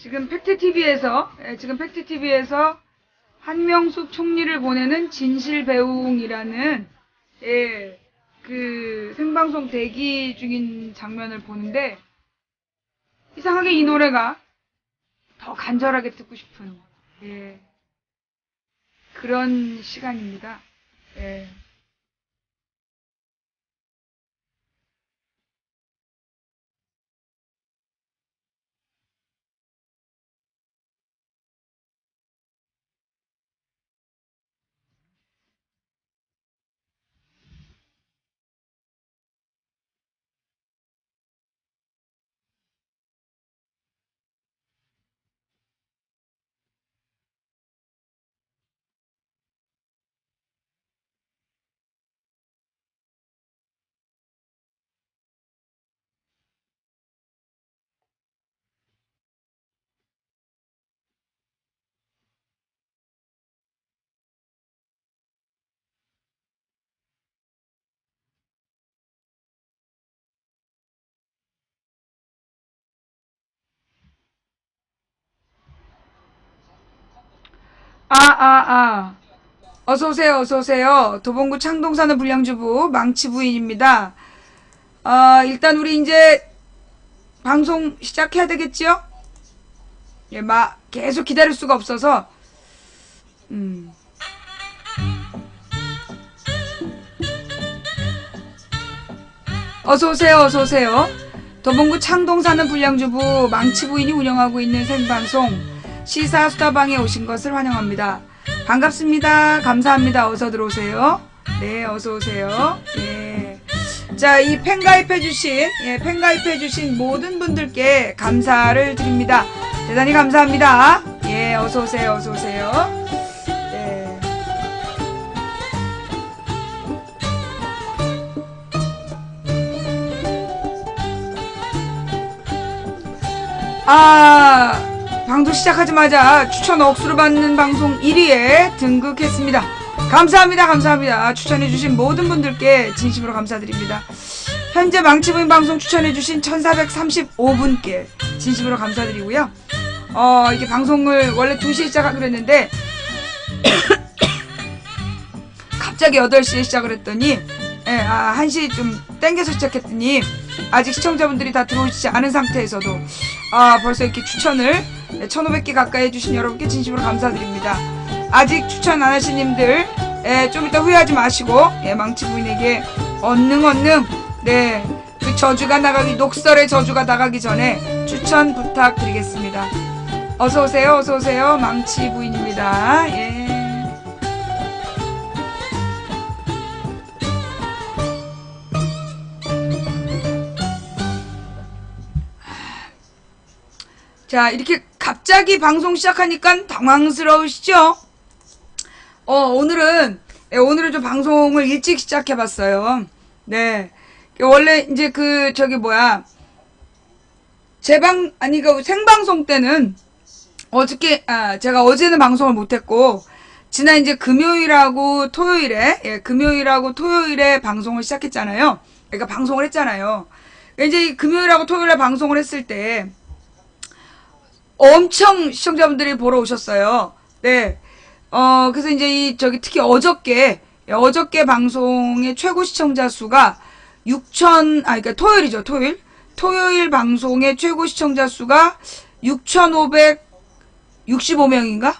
지금 팩트TV에서 한명숙 총리를 보내는 진실배웅이라는, 그 생방송 대기 중인 장면을 보는데, 이상하게 이 노래가 더 간절하게 듣고 싶은, 그런 시간입니다. 어서오세요, 어서오세요. 도봉구 창동 사는 불량주부 망치 부인입니다. 일단 우리 이제 방송 시작해야 되겠지요? 계속 기다릴 수가 없어서, 어서오세요, 어서오세요. 도봉구 창동 사는 불량주부 망치 부인이 운영하고 있는 생방송 시사수다방에 오신 것을 환영합니다. 반갑습니다. 감사합니다. 어서 들어오세요. 네, 어서 오세요. 자, 이 팬가입해주신 모든 분들께 감사를 드립니다. 대단히 감사합니다. 어서 오세요. 어서 오세요. 방송 시작하자마자 추천 억수로 받는 방송 1위에 등극했습니다. 감사합니다. 감사합니다. 추천해주신 모든 분들께 진심으로 감사드립니다. 현재 망치부인 방송 추천해주신 1435분께 진심으로 감사드리고요. 이게 방송을 원래 2시에 시작하기로 했는데 갑자기 8시에 시작을 했더니 1시 좀 땡겨서 시작했더니 아직 시청자분들이 다 들어오시지 않은 상태에서도 벌써 이렇게 추천을 1500개 가까이 해주신 여러분께 진심으로 감사드립니다. 아직 추천 안 하신 님들 좀 이따 후회하지 마시고 망치 부인에게 언능 그 저주가 나가기, 녹설의 저주가 나가기 전에 추천 부탁드리겠습니다. 어서오세요. 어서오세요. 망치 부인입니다. 자, 이렇게 갑자기 방송 시작하니까 당황스러우시죠? 오늘은 좀 방송을 일찍 시작해봤어요. 네. 원래 이제 생방송 때는 제가 어제는 방송을 못했고, 지난 이제 금요일하고 토요일에 방송을 시작했잖아요. 그러니까 방송을 했잖아요. 이제 금요일하고 토요일에 방송을 했을 때, 엄청 시청자분들이 보러 오셨어요. 네. 그래서 이제 특히 어저께 방송의 최고 시청자 수가 그러니까 토요일이죠, 토요일 방송의 최고 시청자 수가 6,565명인가?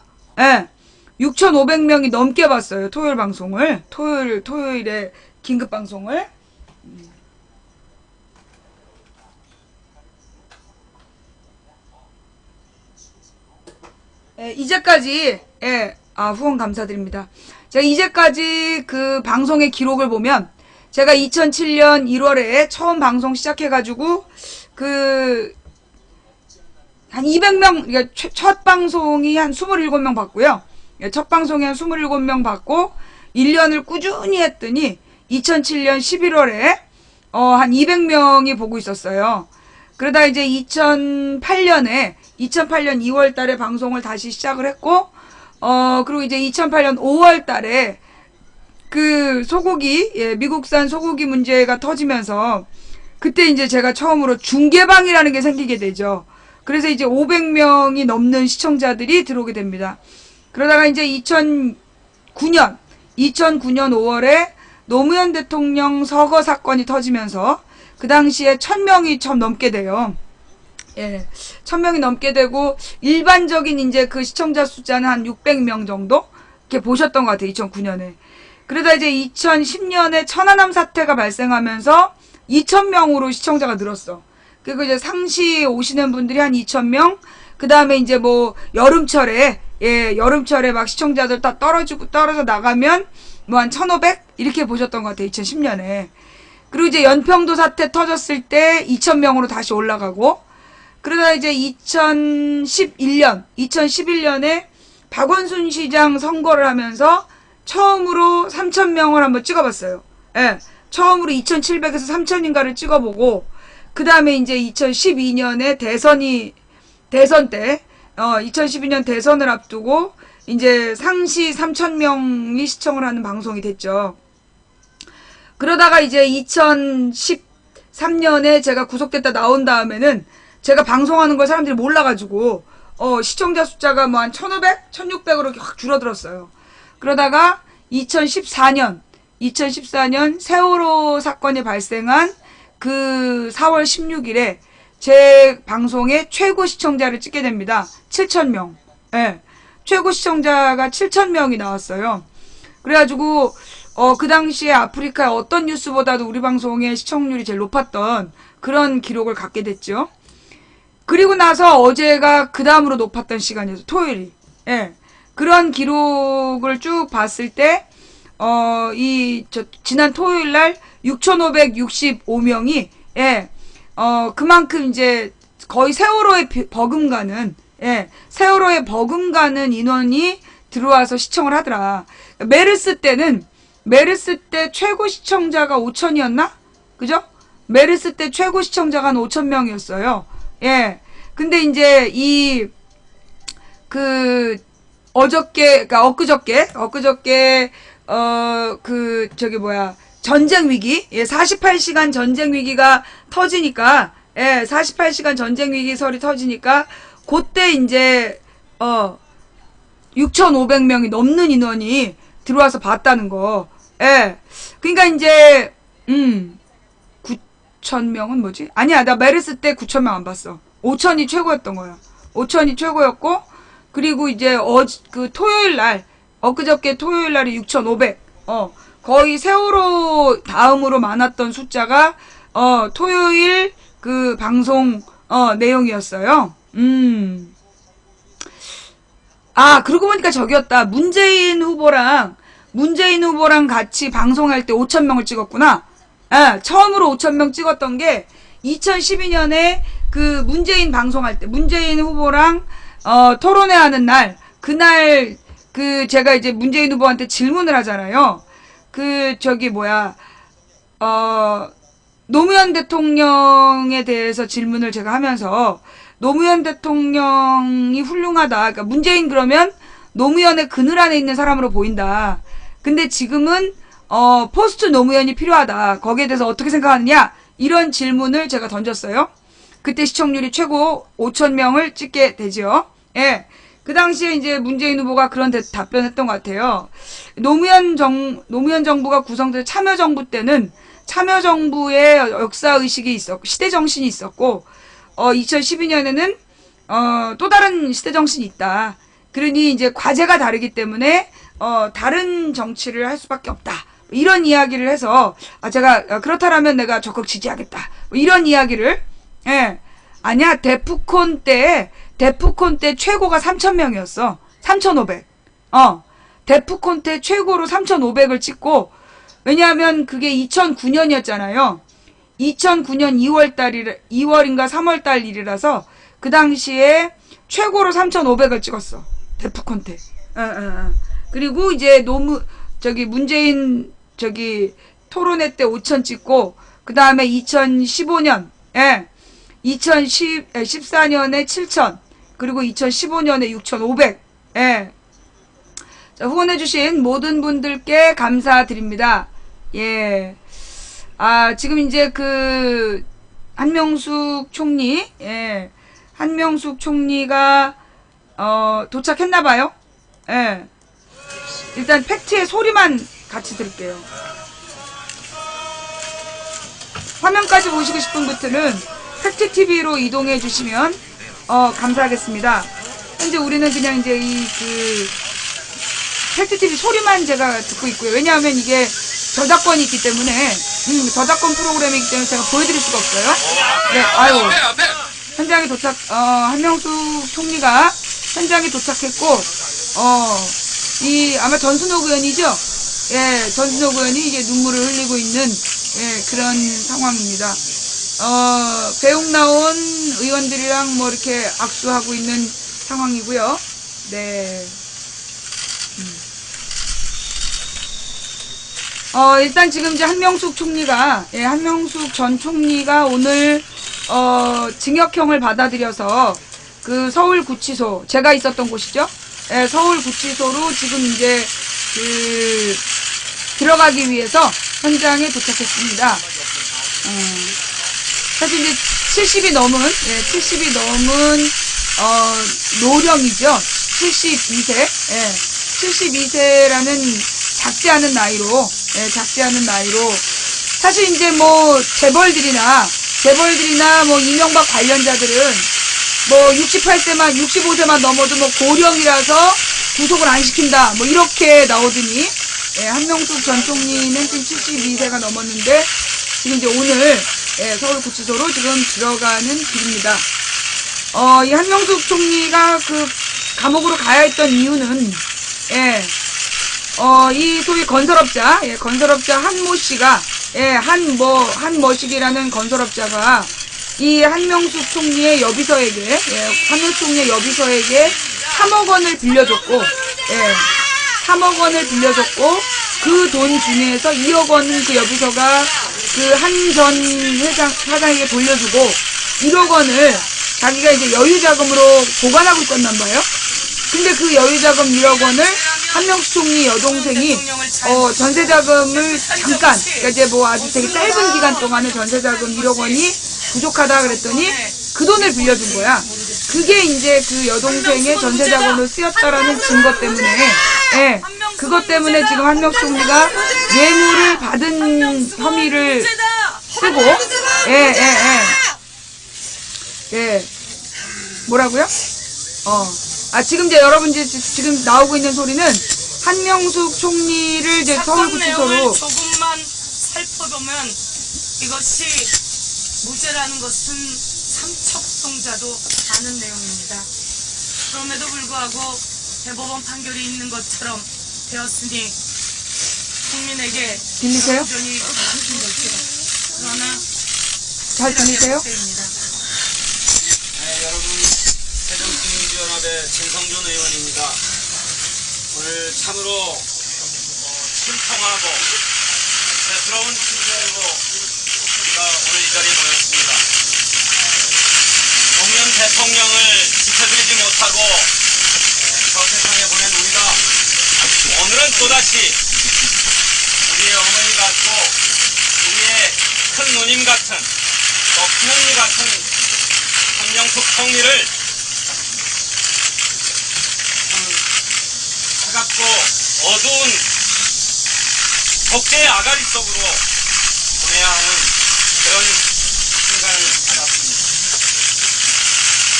6,500명이 넘게 봤어요, 토요일 방송을. 토요일에 긴급 방송을. 이제까지, 후원 감사드립니다. 제가 이제까지 그 방송의 기록을 보면, 제가 2007년 1월에 처음 방송 시작해가지고, 한 200명, 그러니까 첫 방송이 한 27명 받고요. 첫 방송이 한 27명 받고, 1년을 꾸준히 했더니, 2007년 11월에, 한 200명이 보고 있었어요. 그러다 이제 2008년 2월 달에 방송을 다시 시작을 했고, 그리고 이제 2008년 5월 달에 그 미국산 소고기 문제가 터지면서, 그때 이제 제가 처음으로 중계방이라는 게 생기게 되죠. 그래서 이제 500명이 넘는 시청자들이 들어오게 됩니다. 그러다가 이제 2009년 5월에 노무현 대통령 서거 사건이 터지면서 그 당시에 1000명이 좀 넘게 돼요. 예, 1000명이 넘게 되고 일반적인 이제 그 시청자 숫자는 한 600명 정도 이렇게 보셨던 것 같아요. 2009년에. 그러다 이제 2010년에 천안함 사태가 발생하면서 2000명으로 시청자가 늘었어. 그리고 이제 상시 오시는 분들이 한 2000명. 그 다음에 이제 뭐 여름철에 여름철에 막 시청자들 다 떨어져 나가면 뭐 한 1500 이렇게 보셨던 것 같아요. 2010년에. 그리고 이제 연평도 사태 터졌을 때 2000명으로 다시 올라가고, 그러다 이제 2011년에 박원순 시장 선거를 하면서 처음으로 3000명을 한번 찍어봤어요. 예. 처음으로 2700에서 3000인가를 찍어보고, 그 다음에 이제 2012년에 대선 때, 2012년 대선을 앞두고, 이제 상시 3000명이 시청을 하는 방송이 됐죠. 그러다가 이제 2013년에 제가 구속됐다 나온 다음에는 제가 방송하는 걸 사람들이 몰라가지고, 시청자 숫자가 뭐 한 1500, 1600으로 확 줄어들었어요. 그러다가 2014년 세월호 사건이 발생한 그 4월 16일에 제 방송에 최고 시청자를 찍게 됩니다. 7000명. 예. 최고 시청자가 7000명이 나왔어요. 그래가지고, 그 당시에 아프리카의 어떤 뉴스보다도 우리 방송의 시청률이 제일 높았던 그런 기록을 갖게 됐죠. 그리고 나서 어제가 그 다음으로 높았던 시간이었어요. 토요일이. 예. 그런 기록을 쭉 봤을 때, 지난 토요일 날 6,565명이, 예, 그만큼 이제 거의 세월호에 버금가는, 예, 세월호에 버금가는 인원이 들어와서 시청을 하더라. 메르스 때 최고 시청자가 5,000이었나? 그죠? 메르스 때 최고 시청자가 한 5,000명이었어요. 예. 근데 이제 엊그저께, 전쟁 위기, 48시간 전쟁 위기가 터지니까, 48시간 전쟁 위기설이 터지니까, 그때 이제, 6,500명이 넘는 인원이 들어와서 봤다는 거. 그러니까 이제, 9,000명은 뭐지? 아니야, 나 메르스 때 9,000명 안 봤어. 5,000이 최고였던 거야. 5,000이 최고였고, 그리고 이제 엊그저께 토요일 날이 6,500. 거의 세월호 다음으로 많았던 숫자가 토요일 그 방송 내용이었어요. 그러고 보니까 저기였다. 문재인 후보랑 같이 방송할 때 5,000명을 찍었구나. 처음으로 5,000명 찍었던 게 2012년에 그 문재인 방송할 때, 문재인 후보랑 토론회 하는 날, 그날 제가 이제 문재인 후보한테 질문을 하잖아요. 노무현 대통령에 대해서 질문을 제가 하면서, 노무현 대통령이 훌륭하다. 그러니까 문재인 그러면 노무현의 그늘 안에 있는 사람으로 보인다. 근데 지금은 포스트 노무현이 필요하다. 거기에 대해서 어떻게 생각하느냐? 이런 질문을 제가 던졌어요. 그때 시청률이 최고 5,000명을 찍게 되죠. 예. 그 당시에 이제 문재인 후보가 그런 답변했던 것 같아요. 노무현 정부가 구성된 참여정부 때는 참여정부의 역사의식이 있었고, 시대정신이 있었고, 2012년에는, 또 다른 시대정신이 있다. 그러니 이제 과제가 다르기 때문에, 다른 정치를 할 수밖에 없다. 이런 이야기를 해서, 제가, 그렇다라면 내가 적극 지지하겠다. 이런 이야기를, 예. 아니야, 데프콘 때 최고가 3,000명이었어. 3,500. 데프콘 때 최고로 3,500을 찍고, 왜냐하면 그게 2009년이었잖아요. 2009년 2월인가 3월달 일이라서, 그 당시에 최고로 3,500을 찍었어. 데프콘 때. 그리고 이제 문재인, 토론회 때 5,000 찍고, 그 다음에 2015년, 2014년에 7,000, 그리고 2015년에 6,500, 자, 후원해주신 모든 분들께 감사드립니다. 예. 지금 이제 한명숙 총리, 한명숙 총리가 도착했나봐요. 예. 일단 팩트의 소리만 같이 들을게요. 화면까지 보시고 싶은 분들은 팩트TV로 이동해 주시면 감사하겠습니다. 현재 우리는 그냥 이제 팩트TV 소리만 제가 듣고 있고요. 왜냐하면 이게 저작권이 있기 때문에 저작권 프로그램이기 때문에 제가 보여드릴 수가 없어요. 네, 아유. 현장에 한명숙 총리가 현장에 도착했고, 아마 전순옥 의원이죠? 예, 전순옥 의원이 이제 눈물을 흘리고 있는, 예, 그런 상황입니다. 배웅 나온 의원들이랑 뭐 이렇게 악수하고 있는 상황이고요. 네. 일단 지금 이제 한명숙 총리가, 예, 한명숙 전 총리가 오늘, 징역형을 받아들여서 그 서울구치소, 제가 있었던 곳이죠? 예, 서울구치소로 지금 이제 들어가기 위해서 현장에 도착했습니다. 사실 이제 70이 넘은, 예, 70이 넘은, 노령이죠. 72세, 예, 72세라는 작지 않은 나이로, 예, 작지 않은 나이로, 사실 이제 뭐, 재벌들이나 뭐, 이명박 관련자들은 뭐, 65세만 넘어도 뭐, 고령이라서 구속을 안 시킨다. 뭐, 이렇게 나오더니, 예, 한명숙 전 총리는 지금 72세가 넘었는데, 지금 이제 오늘, 예, 서울구치소로 지금 들어가는 길입니다. 이 한명숙 총리가 그 감옥으로 가야 했던 이유는, 예, 이 소위 건설업자, 예, 건설업자 한모 씨가, 예, 한머식이라는 건설업자가 이 한명숙 총리의 여비서에게, 예, 한명숙 총리의 여비서에게 3억 원을 빌려줬고, 예, 3억 원을 빌려줬고, 그 돈 중에서 2억 원은 그 여비서가 그 한 전 사장에게 돌려주고, 1억 원을 자기가 이제 여유자금으로 보관하고 있었단 말이에요. 근데 그 여유자금 1억 원을 한명숙 총리 여동생이 전세자금을 잠깐, 그러니까 이제 뭐 아주 되게 짧은 기간 동안에 전세자금 1억 원이 부족하다 그랬더니 그 돈을 빌려준 거야. 그게 이제 그 여동생의 전세자금으로 쓰였다라는 증거 때문에, 예, 그것 때문에 지금 한명숙 총리가 뇌물을 받은 혐의를 쓰고, 예, 뭐라고요? 지금 이제 여러분들 지금 나오고 있는 소리는 한명숙 총리를 이제 서울구치소로 조금만 살펴보면 이것이 무죄라는 것은 삼척동자도 아는 내용입니다. 그럼에도 불구하고 대법원 판결이 있는 것처럼 되었으니 국민에게 들리세요? 그러나 잘 들리세요? 여러분, 새정치민주연합의 진성준 의원입니다. 오늘 참으로 심통하고 대스러운 심정으로 우리가 오늘 이 자리에 모였습니다. 노무현 대통령을 지켜드리지 못하고 저 세상에 보낸 우리가 오늘은 또다시 우리의 어머니 같고 우리의 큰 누님 같은 또 큰언니 같은 한명숙 총리를 차갑고 어두운 독재의 아가리 속으로 보내야 하는 그런 순간을 받았습니다.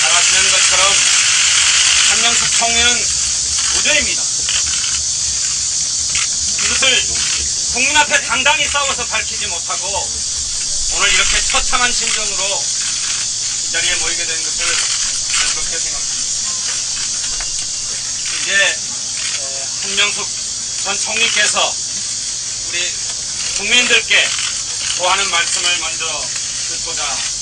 잘 아시는 것처럼 한명숙 총리는 무죄입니다. 이것을 국민 앞에 당당히 싸워서 밝히지 못하고 오늘 이렇게 처참한 심정으로 이 자리에 모이게 된 것을 저는 그렇게 생각합니다. 이제 한명숙 전 총리께서 우리 국민들께 고하는 말씀을 먼저 듣고자 합니다.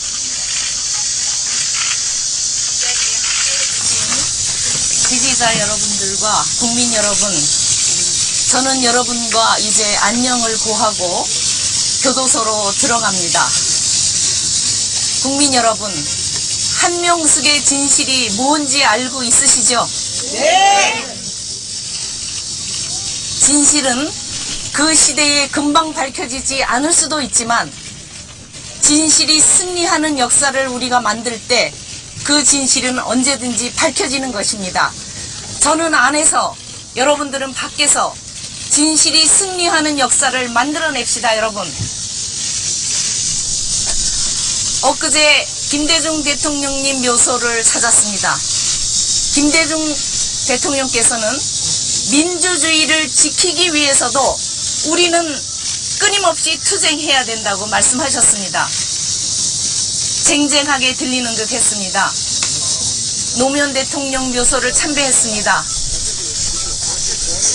지지자 여러분들과 국민 여러분, 저는 여러분과 이제 안녕을 고하고 교도소로 들어갑니다. 국민 여러분, 한명숙의 진실이 뭔지 알고 있으시죠? 네! 진실은 그 시대에 금방 밝혀지지 않을 수도 있지만 진실이 승리하는 역사를 우리가 만들 때 그 진실은 언제든지 밝혀지는 것입니다. 저는 안에서, 여러분들은 밖에서 진실이 승리하는 역사를 만들어냅시다, 여러분. 엊그제 김대중 대통령님 묘소를 찾았습니다. 김대중 대통령께서는 민주주의를 지키기 위해서도 우리는 끊임없이 투쟁해야 된다고 말씀하셨습니다. 쟁쟁하게 들리는 듯 했습니다. 노무현 대통령 묘소를 참배했습니다.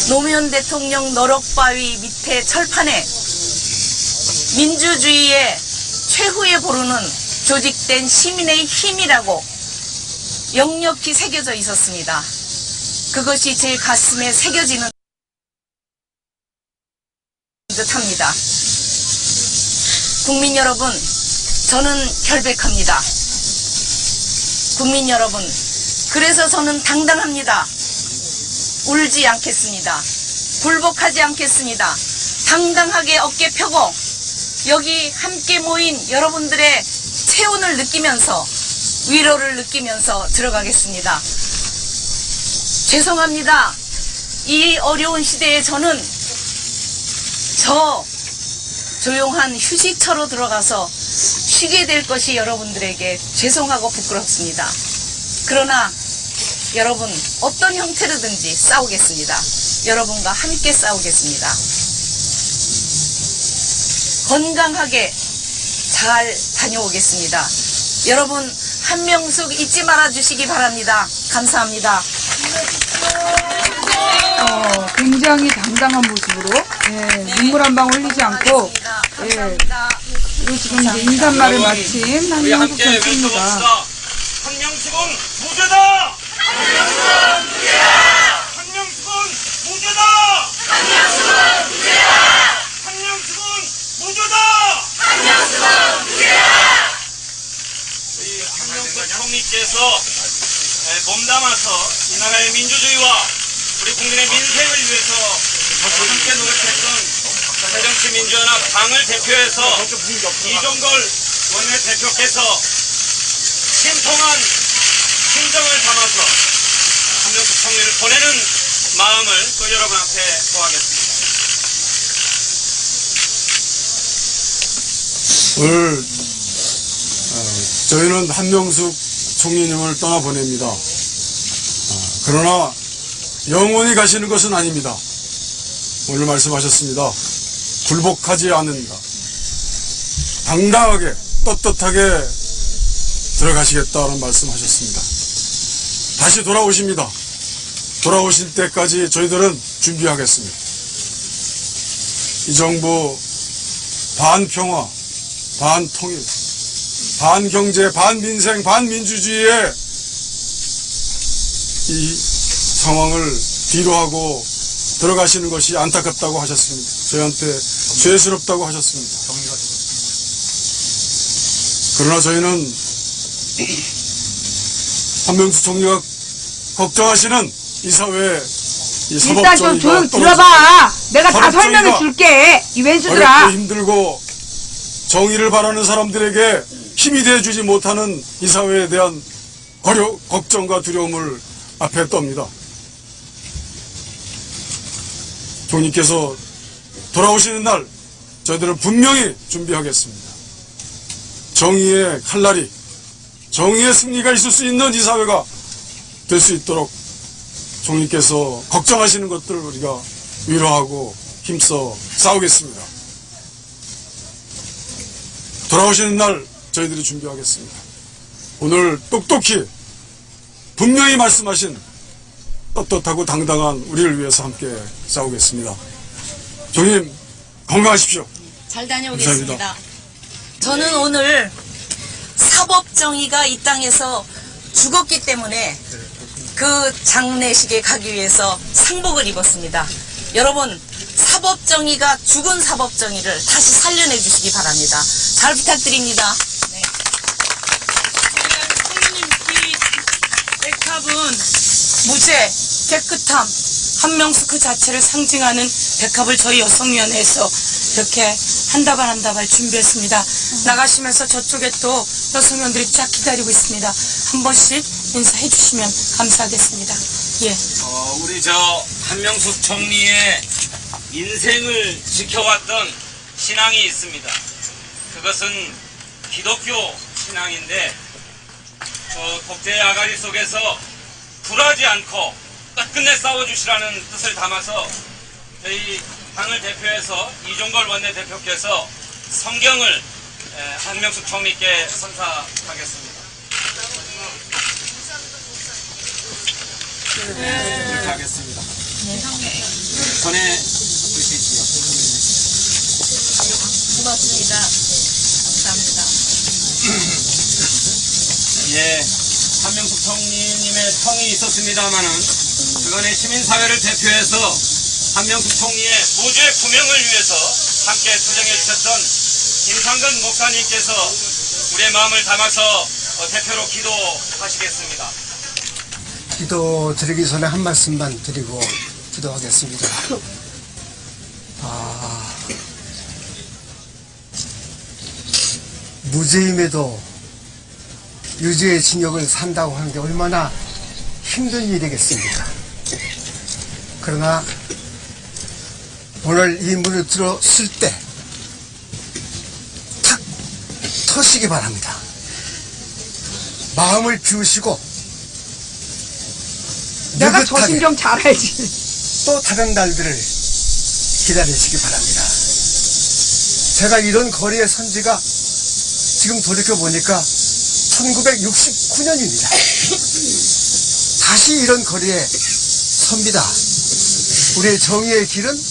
노무현 대통령 너럭바위 밑에 철판에 민주주의의 최후에 보루는 조직된 시민의 힘이라고 역력히 새겨져 있었습니다. 그것이 제 가슴에 새겨지는 듯합니다. 국민 여러분, 저는 결백합니다. 국민 여러분, 그래서 저는 당당합니다. 울지 않겠습니다. 굴복하지 않겠습니다. 당당하게 어깨 펴고 여기 함께 모인 여러분들의 체온을 느끼면서 위로를 느끼면서 들어가겠습니다. 죄송합니다. 이 어려운 시대에 저는 저 조용한 휴식처로 들어가서 쉬게 될 것이 여러분들에게 죄송하고 부끄럽습니다. 그러나 여러분, 어떤 형태로든지 싸우겠습니다. 여러분과 함께 싸우겠습니다. 건강하게 잘 다녀오겠습니다. 여러분, 한명숙 잊지 말아 주시기 바랍니다. 감사합니다. 굉장히 당당한 모습으로 눈물 한 방 흘리지 않고 감사합니다. 그리고 지금 이제 인사말을 마친 우리 한명숙 함께 선수입니다. 외쳐봅시다. 한명숙은 무죄다! 한명숙은 무죄다! 한명숙은 무죄다! 한명숙은 무죄다! 한명숙은 무죄다! 한명숙은 무죄다! 우리 한명숙 총리께서 몸담아서 이 나라의 민주주의와 우리 국민의 민생을 위해서 함께 노력했던 새정치민주연합 당을 대표해서 이종걸 원내대표께서 신통한 심정을 담아서 한명숙 총리를 보내는 마음을 또 여러분 앞에 고하겠습니다. 오늘 저희는 한명숙 총리님을 떠나보냅니다. 그러나 영원히 가시는 것은 아닙니다. 오늘 말씀하셨습니다. 굴복하지 않는다. 당당하게 떳떳하게 들어가시겠다는 말씀하셨습니다. 다시 돌아오십니다. 돌아오실 때까지 저희들은 준비하겠습니다. 이 정부 반평화, 반통일, 반경제, 반민생, 반민주주의의 이 상황을 뒤로하고 들어가시는 것이 안타깝다고 하셨습니다. 저희한테 죄스럽다고 하셨습니다. 그러나 저희는 한명숙 총리가 걱정하시는 이 사회의 이 일단 좀 조용 사법정의가 들어봐. 내가 다 사법정의가 설명해 줄게. 이 왼수들아. 어렵고 힘들고 정의를 바라는 사람들에게 힘이 되어주지 못하는 이 사회에 대한 걱정과 두려움을 앞에 떱니다. 총리께서 돌아오시는 날 저희들은 분명히 준비하겠습니다. 정의의 칼날이, 정의의 승리가 있을 수 있는 이 사회가 될 수 있도록 총리께서 걱정하시는 것들을 우리가 위로하고 힘써 싸우겠습니다. 돌아오시는 날 저희들이 준비하겠습니다. 오늘 똑똑히 분명히 말씀하신 떳떳하고 당당한 우리를 위해서 함께 싸우겠습니다. 총리님 건강하십시오. 잘 다녀오겠습니다. 감사합니다. 저는 오늘 사법정의가 이 땅에서 죽었기 때문에 그 장례식에 가기 위해서 상복을 입었습니다. 여러분, 사법정의가 죽은 사법정의를 다시 살려내 주시기 바랍니다. 잘 부탁드립니다. 네. 총리님, 이 백합은 무죄, 깨끗함, 한명숙 그 자체를 상징하는 백합을 저희 여성위원회에서 이렇게 한 다발 한 다발 준비했습니다. 나가시면서 저쪽에 또 여성원들이 쫙 기다리고 있습니다. 한 번씩 인사해 주시면 감사하겠습니다. 예. 우리 한명숙 총리의 인생을 지켜왔던 신앙이 있습니다. 그것은 기독교 신앙인데 독재의 아가리 속에서 굴하지 않고 끝끝내 싸워주시라는 뜻을 담아서 저희 당을 대표해서 이종걸 원내대표께서 성경을 한명숙 총리께 선사하겠습니다. 하겠습니다. 전에 주시지요. 고맙습니다. 감사합니다. 예, 한명숙 총리님의 청이 있었습니다만은 그간의 시민사회를 대표해서 한명숙 총리의 무죄 구명을 위해서 함께 투쟁해 주셨던 김상근 목사님께서 우리의 마음을 담아서 대표로 기도하시겠습니다. 기도 드리기 전에 한 말씀만 드리고 기도하겠습니다. 무죄임에도 유죄의 징역을 산다고 하는 게 얼마나 힘든 일이겠습니까? 그러나 오늘 이 문을 들었을 때 탁 터시기 바랍니다. 마음을 비우시고 내가 저 느긋하게 심정 잘 알지. 또 다른 날들을 기다리시기 바랍니다. 제가 이런 거리에 선 지가 지금 돌이켜보니까 1969년입니다. 다시 이런 거리에 섭니다. 우리의 정의의 길은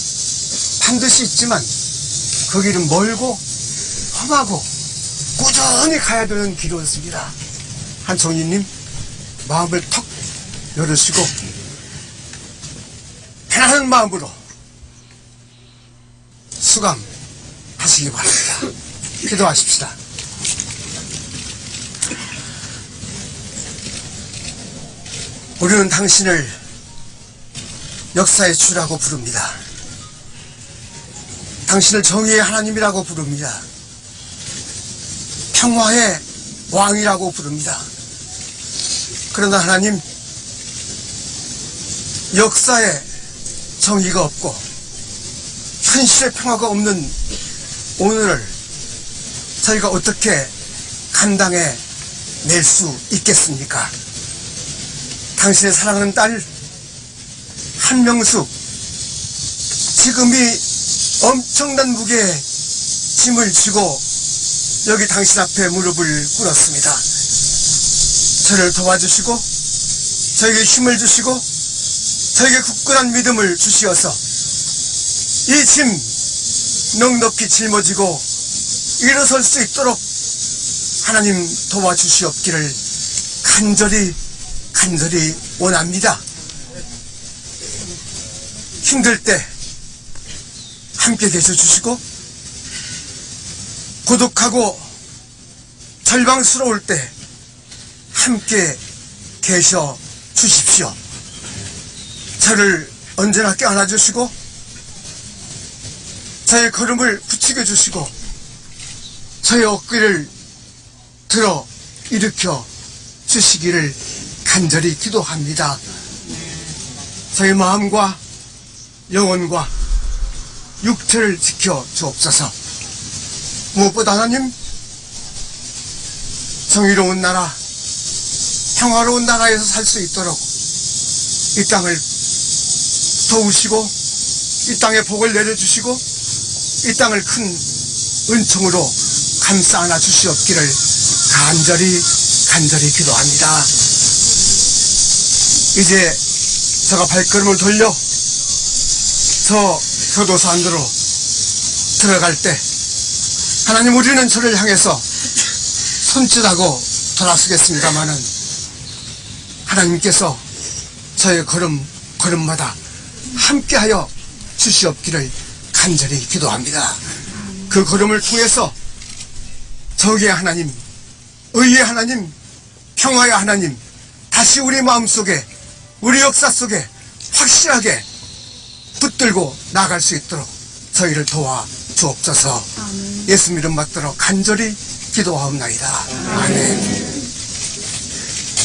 반드시 있지만 그 길은 멀고 험하고 꾸준히 가야 되는 길이었습니다. 한총리님 마음을 턱 열으시고 편안한 마음으로 수감하시기 바랍니다. 기도하십시다. 우리는 당신을 역사의 주라고 부릅니다. 당신을 정의의 하나님이라고 부릅니다. 평화의 왕이라고 부릅니다. 그러나 하나님, 역사에 정의가 없고 현실의 평화가 없는 오늘을 저희가 어떻게 감당해 낼 수 있겠습니까? 당신의 사랑하는 딸 한명숙, 지금이 엄청난 무게의 짐을 지고 여기 당신 앞에 무릎을 꿇었습니다. 저를 도와주시고 저에게 힘을 주시고 저에게 굳건한 믿음을 주시어서 이 짐 넉넉히 짊어지고 일어설 수 있도록 하나님 도와주시옵기를 간절히 원합니다. 힘들 때 함께 계셔 주시고 고독하고 절망스러울 때 함께 계셔 주십시오. 저를 언제나 껴안아 주시고 저의 걸음을 부추겨 주시고 저의 어깨를 들어 일으켜 주시기를 간절히 기도합니다. 저의 마음과 영혼과 육체를 지켜 주옵소서. 무엇보다 하나님, 정의로운 나라, 평화로운 나라에서 살 수 있도록 이 땅을 도우시고 이 땅에 복을 내려주시고 이 땅을 큰 은총으로 감싸 안아 주시옵기를 간절히 기도합니다. 이제 제가 발걸음을 돌려 저 교도소 안으로 들어갈 때 하나님, 우리는 저를 향해서 손짓하고 돌아서겠습니다마는 하나님께서 저의 걸음마다 함께하여 주시옵기를 간절히 기도합니다. 그 걸음을 통해서 정의의 하나님, 의의 하나님, 평화의 하나님 다시 우리 마음속에, 우리 역사 속에 확실하게 붙들고 나갈 수 있도록 저희를 도와 주옵소서. 예수님 이름 받들어 간절히 기도하옵나이다. 아멘.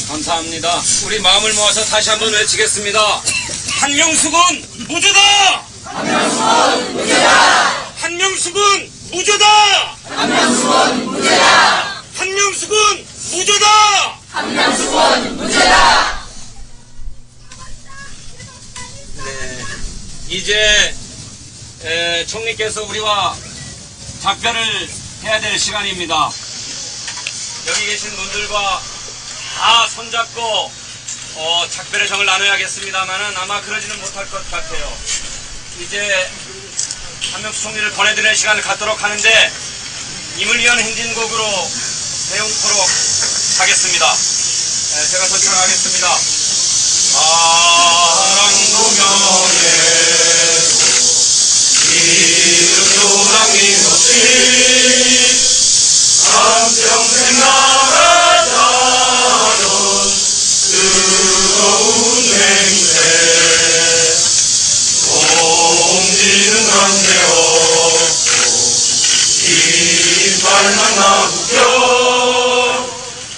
감사합니다. 우리 마음을 모아서 다시 한번 외치겠습니다. 한명숙은 무죄다! 한명숙은 무죄다! 한명숙은 무죄다! 한명숙은 무죄다! 한명숙은 무죄다! 한명숙은 무죄다! 네, 이제 총리께서 우리와 작별을 해야 될 시간입니다. 여기 계신 분들과 다 손잡고 작별의 정을 나눠야겠습니다만은 아마 그러지는 못할 것 같아요. 이제 한명숙 총리를 보내드리는 시간을 갖도록 하는데 임을 위한 행진곡으로 배웅토록 하겠습니다. 제가 선창하겠습니다. 사랑도 명예도 이름도 낭민 없이 한평생 나가자던 뜨거운 맹세 옮기는 관계 없고 이빨만 나부겨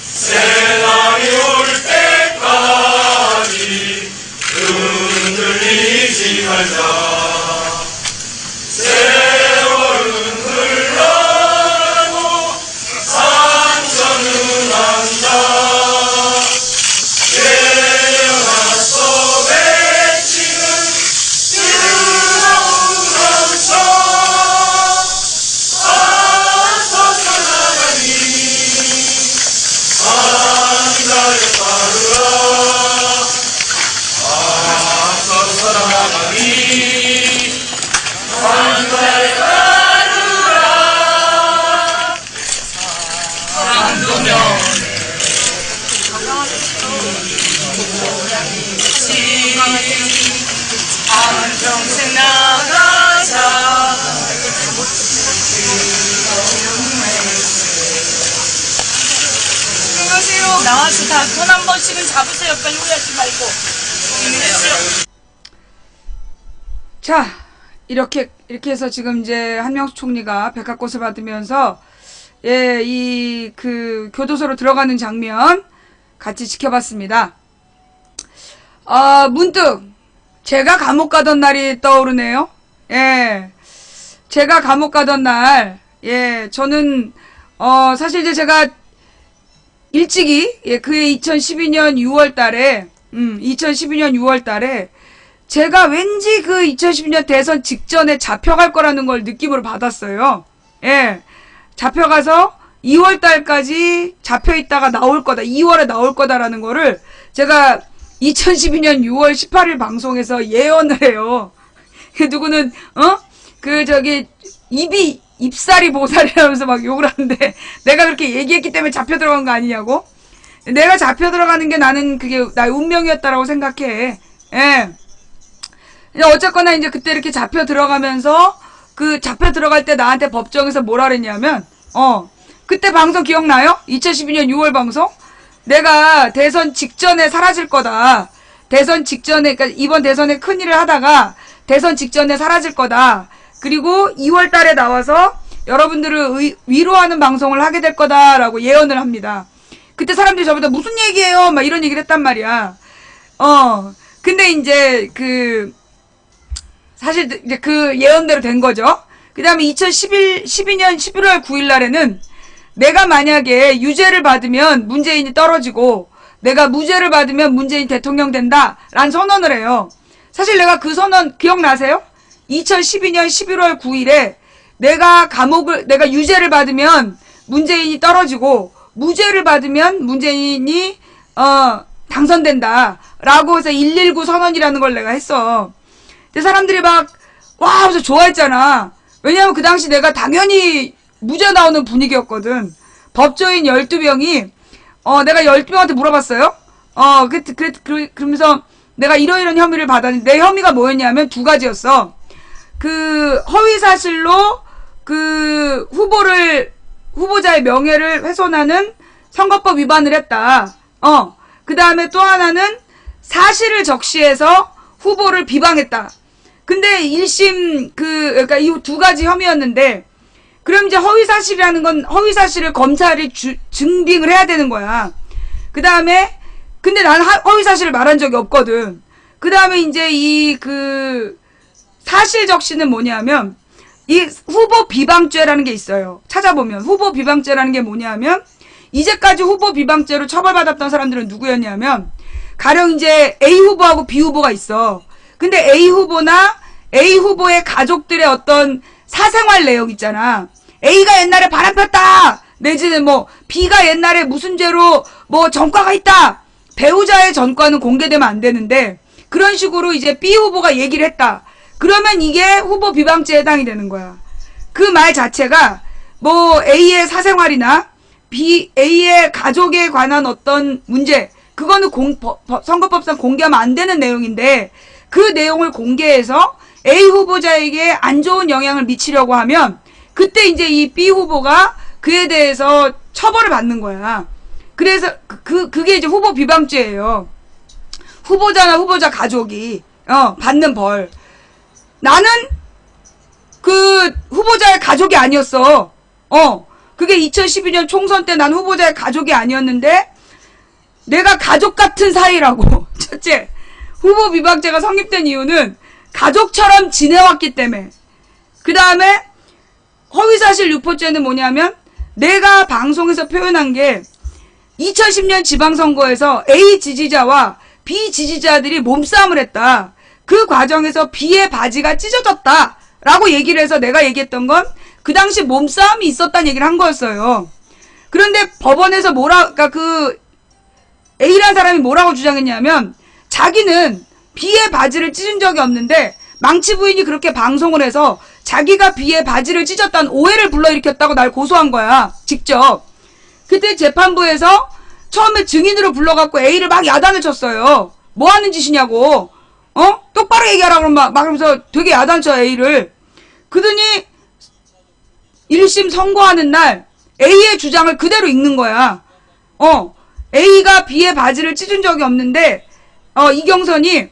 새날이 올 때까지 흔들리지 말자. 세월은 흘러가고 상처는 난다. 깨어나서 외치는 뜨거운 감성. 아서 살아가니 하늘에 따르라. 아서 살아가니 하늘에 따르라. 사랑도며 한평생 나가자. 나와서 다 손 한 번씩은 잡으세요. 빨리 후회하지 말고. 자, 이렇게 해서 지금 이제 한명숙 총리가 백합꽃을 받으면서 이 교도소로 들어가는 장면 같이 지켜봤습니다. 문득 제가 감옥 가던 날이 떠오르네요. 제가 감옥 가던 날, 저는 사실 이제 제가 일찍이 그해 2012년 6월 달에 2012년 6월 달에 제가 왠지 그 2012년 대선 직전에 잡혀갈 거라는 걸 느낌으로 받았어요. 잡혀가서 2월 달까지 잡혀있다가 나올 거다. 2월에 나올 거다라는 거를 제가 2012년 6월 18일 방송에서 예언을 해요. 누구는, 입살이 보살이라면서 막 욕을 하는데, 내가 그렇게 얘기했기 때문에 잡혀 들어간 거 아니냐고? 내가 잡혀 들어가는 게 나는 그게 나의 운명이었다라고 생각해. 어쨌거나 이제 그때 이렇게 잡혀 들어가면서, 잡혀 들어갈 때 나한테 법정에서 뭐라 그랬냐면, 그때 방송 기억나요? 2012년 6월 방송? 내가 대선 직전에 사라질 거다. 대선 직전에, 그러니까 이번 대선에 큰일을 하다가 대선 직전에 사라질 거다. 그리고 2월 달에 나와서 여러분들을 위로하는 방송을 하게 될 거다라고 예언을 합니다. 그때 사람들이 저보다 무슨 얘기예요? 막 이런 얘기를 했단 말이야. 근데 이제 사실 이제 그 예언대로 된 거죠. 그 다음에 2012년 11월 9일 날에는 내가 만약에 유죄를 받으면 문재인이 떨어지고 내가 무죄를 받으면 문재인 대통령 된다 라는 선언을 해요. 사실 내가 그 선언 기억나세요? 2012년 11월 9일에 내가 유죄를 받으면 문재인이 떨어지고 무죄를 받으면 문재인이 당선된다 라고 해서 119 선언이라는 걸 내가 했어. 근데 사람들이 막 와 하면서 좋아했잖아. 왜냐면 그 당시 내가 당연히 무죄 나오는 분위기였거든. 법조인 12명이 내가 12명한테 물어봤어요. 그러면서 내가 이런 혐의를 받았는데 내 혐의가 뭐였냐면 두 가지였어. 허위사실로 후보자의 명예를 훼손하는 선거법 위반을 했다. 그 다음에 또 하나는 사실을 적시해서 후보를 비방했다. 근데 1심 그러니까 이 두 가지 혐의였는데 그럼 이제 허위사실이라는 건 허위사실을 검찰이 증빙을 해야 되는 거야. 그 다음에 근데 나는 허위사실을 말한 적이 없거든. 그 다음에 이제 사실적시는 뭐냐면 이 후보 비방죄라는 게 있어요. 찾아보면 후보 비방죄라는 게 뭐냐면 이제까지 후보 비방죄로 처벌받았던 사람들은 누구였냐면 가령 이제 A 후보하고 B 후보가 있어. 근데 A 후보나 A 후보의 가족들의 어떤 사생활 내용 있잖아. A가 옛날에 바람 폈다. 내지는 뭐 B가 옛날에 무슨 죄로 뭐 전과가 있다. 배우자의 전과는 공개되면 안 되는데 그런 식으로 이제 B 후보가 얘기를 했다. 그러면 이게 후보 비방죄에 해당이 되는 거야. 그 말 자체가 뭐 A의 사생활이나 A의 가족에 관한 어떤 문제, 그거는 선거법상 공개하면 안 되는 내용인데 그 내용을 공개해서 A 후보자에게 안 좋은 영향을 미치려고 하면 그때 이제 이 B 후보가 그에 대해서 처벌을 받는 거야. 그래서 그게 이제 후보 비방죄예요. 후보자나 후보자 가족이 받는 벌. 나는 그 후보자의 가족이 아니었어. 그게 2012년 총선 때 난 후보자의 가족이 아니었는데 내가 가족 같은 사이라고. 첫째, 후보 비방죄가 성립된 이유는 가족처럼 지내왔기 때문에. 그 다음에 허위사실 유포죄는 뭐냐면 내가 방송에서 표현한 게 2010년 지방선거에서 A 지지자와 B 지지자들이 몸싸움을 했다. 그 과정에서 B의 바지가 찢어졌다 라고 얘기를 해서 내가 얘기했던 건 그 당시 몸싸움이 있었다는 얘기를 한 거였어요. 그런데 법원에서 그러니까 그 A라는 사람이 뭐라고 주장했냐면 자기는 B의 바지를 찢은 적이 없는데 망치 부인이 그렇게 방송을 해서 자기가 B의 바지를 찢었다는 오해를 불러일으켰다고 날 고소한 거야. 직접. 그때 재판부에서 처음에 증인으로 불러갖고 A를 막 야단을 쳤어요. 뭐 하는 짓이냐고. 똑바로 얘기하라고 그러면 막 그러면서 되게 야단쳐 A를. 그러더니 1심 선고하는 날 A의 주장을 그대로 읽는 거야. A가 B의 바지를 찢은 적이 없는데 이경선이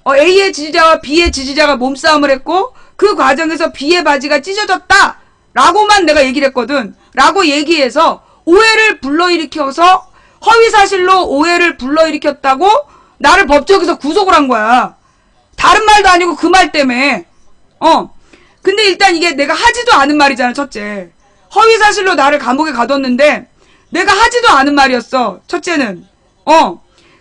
A의 지지자와 B의 지지자가 몸싸움을 했고 그 과정에서 B의 바지가 찢어졌다 라고만 내가 얘기를 했거든. 라고 얘기해서 오해를 불러일으켜서 허위사실로 오해를 불러일으켰다고 나를 법정에서 구속을 한 거야. 다른 말도 아니고 그 말 때문에. 근데 일단 이게 내가 하지도 않은 말이잖아. 첫째, 허위사실로 나를 감옥에 가뒀는데 내가 하지도 않은 말이었어. 첫째는.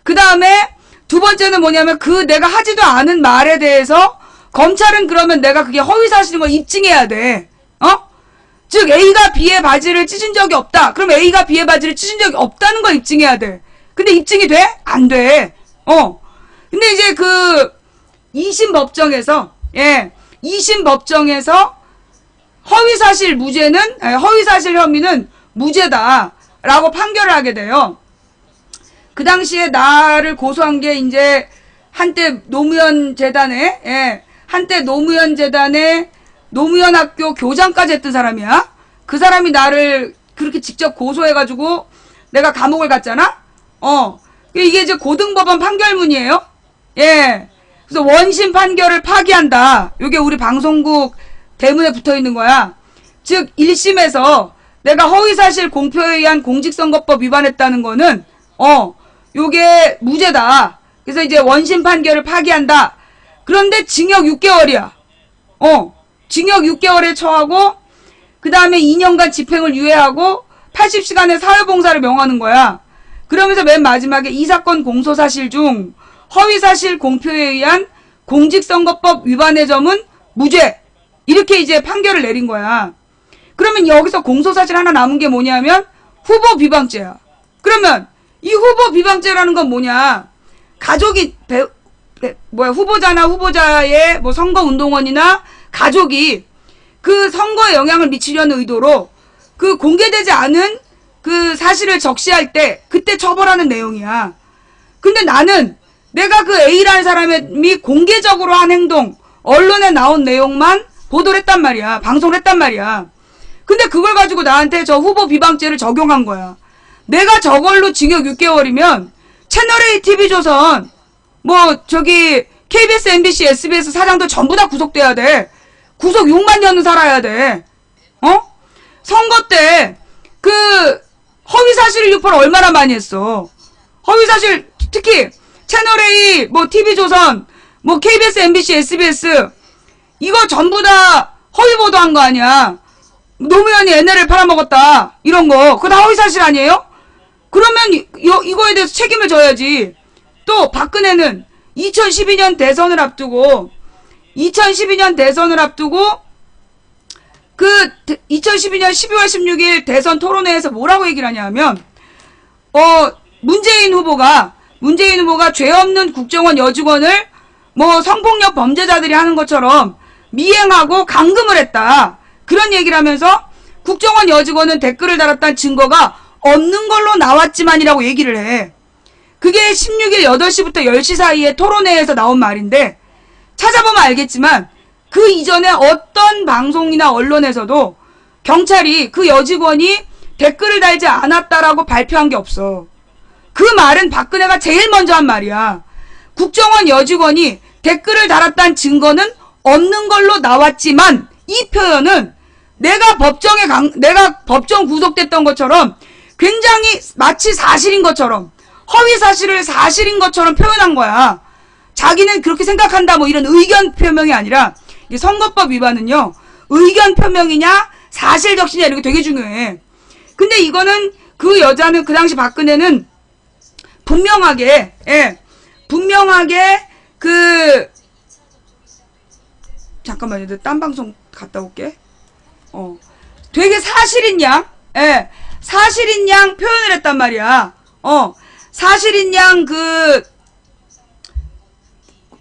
그 다음에 두 번째는 뭐냐면 그 내가 하지도 않은 말에 대해서 검찰은 그러면 내가 그게 허위사실인 걸 입증해야 돼. 즉 A가 B의 바지를 찢은 적이 없다. 그럼 A가 B의 바지를 찢은 적이 없다는 걸 입증해야 돼. 근데 입증이 돼? 안 돼. 근데 이제 그 2심 법정에서 2심 법정에서 허위사실 혐의는 무죄다라고 판결을 하게 돼요. 그 당시에 나를 고소한 게 이제 한때 노무현 재단에 노무현 학교 교장까지 했던 사람이야. 그 사람이 나를 그렇게 직접 고소해가지고 내가 감옥을 갔잖아. 이게 이제 고등법원 판결문이에요. 그래서 원심 판결을 파기한다. 이게 우리 방송국 대문에 붙어 있는 거야. 즉 1심에서 내가 허위사실 공표에 의한 공직선거법 위반했다는 거는 요게 무죄다. 그래서 이제 원심 판결을 파기한다. 그런데 징역 6개월이야. 징역 6개월에 처하고 그 다음에 2년간 집행을 유예하고 80시간의 사회봉사를 명하는 거야. 그러면서 맨 마지막에 이 사건 공소사실 중 허위사실 공표에 의한 공직선거법 위반의 점은 무죄. 이렇게 이제 판결을 내린 거야. 그러면 여기서 공소사실 하나 남은 게 뭐냐면 후보 비방죄야. 그러면 이 후보 비방죄라는 건 뭐냐? 가족이 후보자나 후보자의 뭐 선거운동원이나 가족이 그 선거에 영향을 미치려는 의도로 그 공개되지 않은 그 사실을 적시할 때 그때 처벌하는 내용이야. 근데 나는 내가 그 A라는 사람이 공개적으로 한 행동, 언론에 나온 내용만 보도를 했단 말이야. 방송을 했단 말이야. 근데 그걸 가지고 나한테 저 후보 비방죄를 적용한 거야. 내가 저걸로 징역 6개월이면 채널A, TV조선, KBS, MBC, SBS 사장들 전부 다 구속돼야 돼. 구속 6만 년은 살아야 돼. 유포를 얼마나 많이 했어. 허위사실, 특히 채널A, 뭐 TV조선, 뭐 KBS, MBC, SBS 이거 전부 다 허위 보도한 거 아니야. 노무현이 NLL 팔아먹었다 이런 거 그거 다 허위사실 아니에요? 그러면 이거에 대해서 책임을 져야지. 또 박근혜는 2012년 대선을 앞두고 그 2012년 12월 16일 대선 토론회에서 뭐라고 얘기를 하냐면 문재인 후보가 죄 없는 국정원 여직원을 뭐 성폭력 범죄자들이 하는 것처럼 미행하고 감금을 했다. 그런 얘기를 하면서 국정원 여직원은 댓글을 달았다는 증거가 없는 걸로 나왔지만이라고 얘기를 해. 그게 16일 8시부터 10시 사이에 토론회에서 나온 말인데 찾아보면 알겠지만 그 이전에 어떤 방송이나 언론에서도 경찰이 그 여직원이 댓글을 달지 않았다라고 발표한 게 없어. 그 말은 박근혜가 제일 먼저 한 말이야. 국정원 여직원이 댓글을 달았다는 증거는 없는 걸로 나왔지만 이 표현은 내가 법정 구속됐던 것처럼 굉장히 마치 사실인 것처럼 허위 사실을 사실인 것처럼 표현한 거야. 자기는 그렇게 생각한다 뭐 이런 의견 표명이 아니라 이 선거법 위반은요. 의견 표명이냐 사실 적시냐 이런 게 되게 중요해. 근데 이거는 그 여자는 그 당시 박근혜는 분명하게 잠깐만요. 내가 딴 방송 갔다 올게. 되게 사실인 양 표현을 했단 말이야. 사실인 양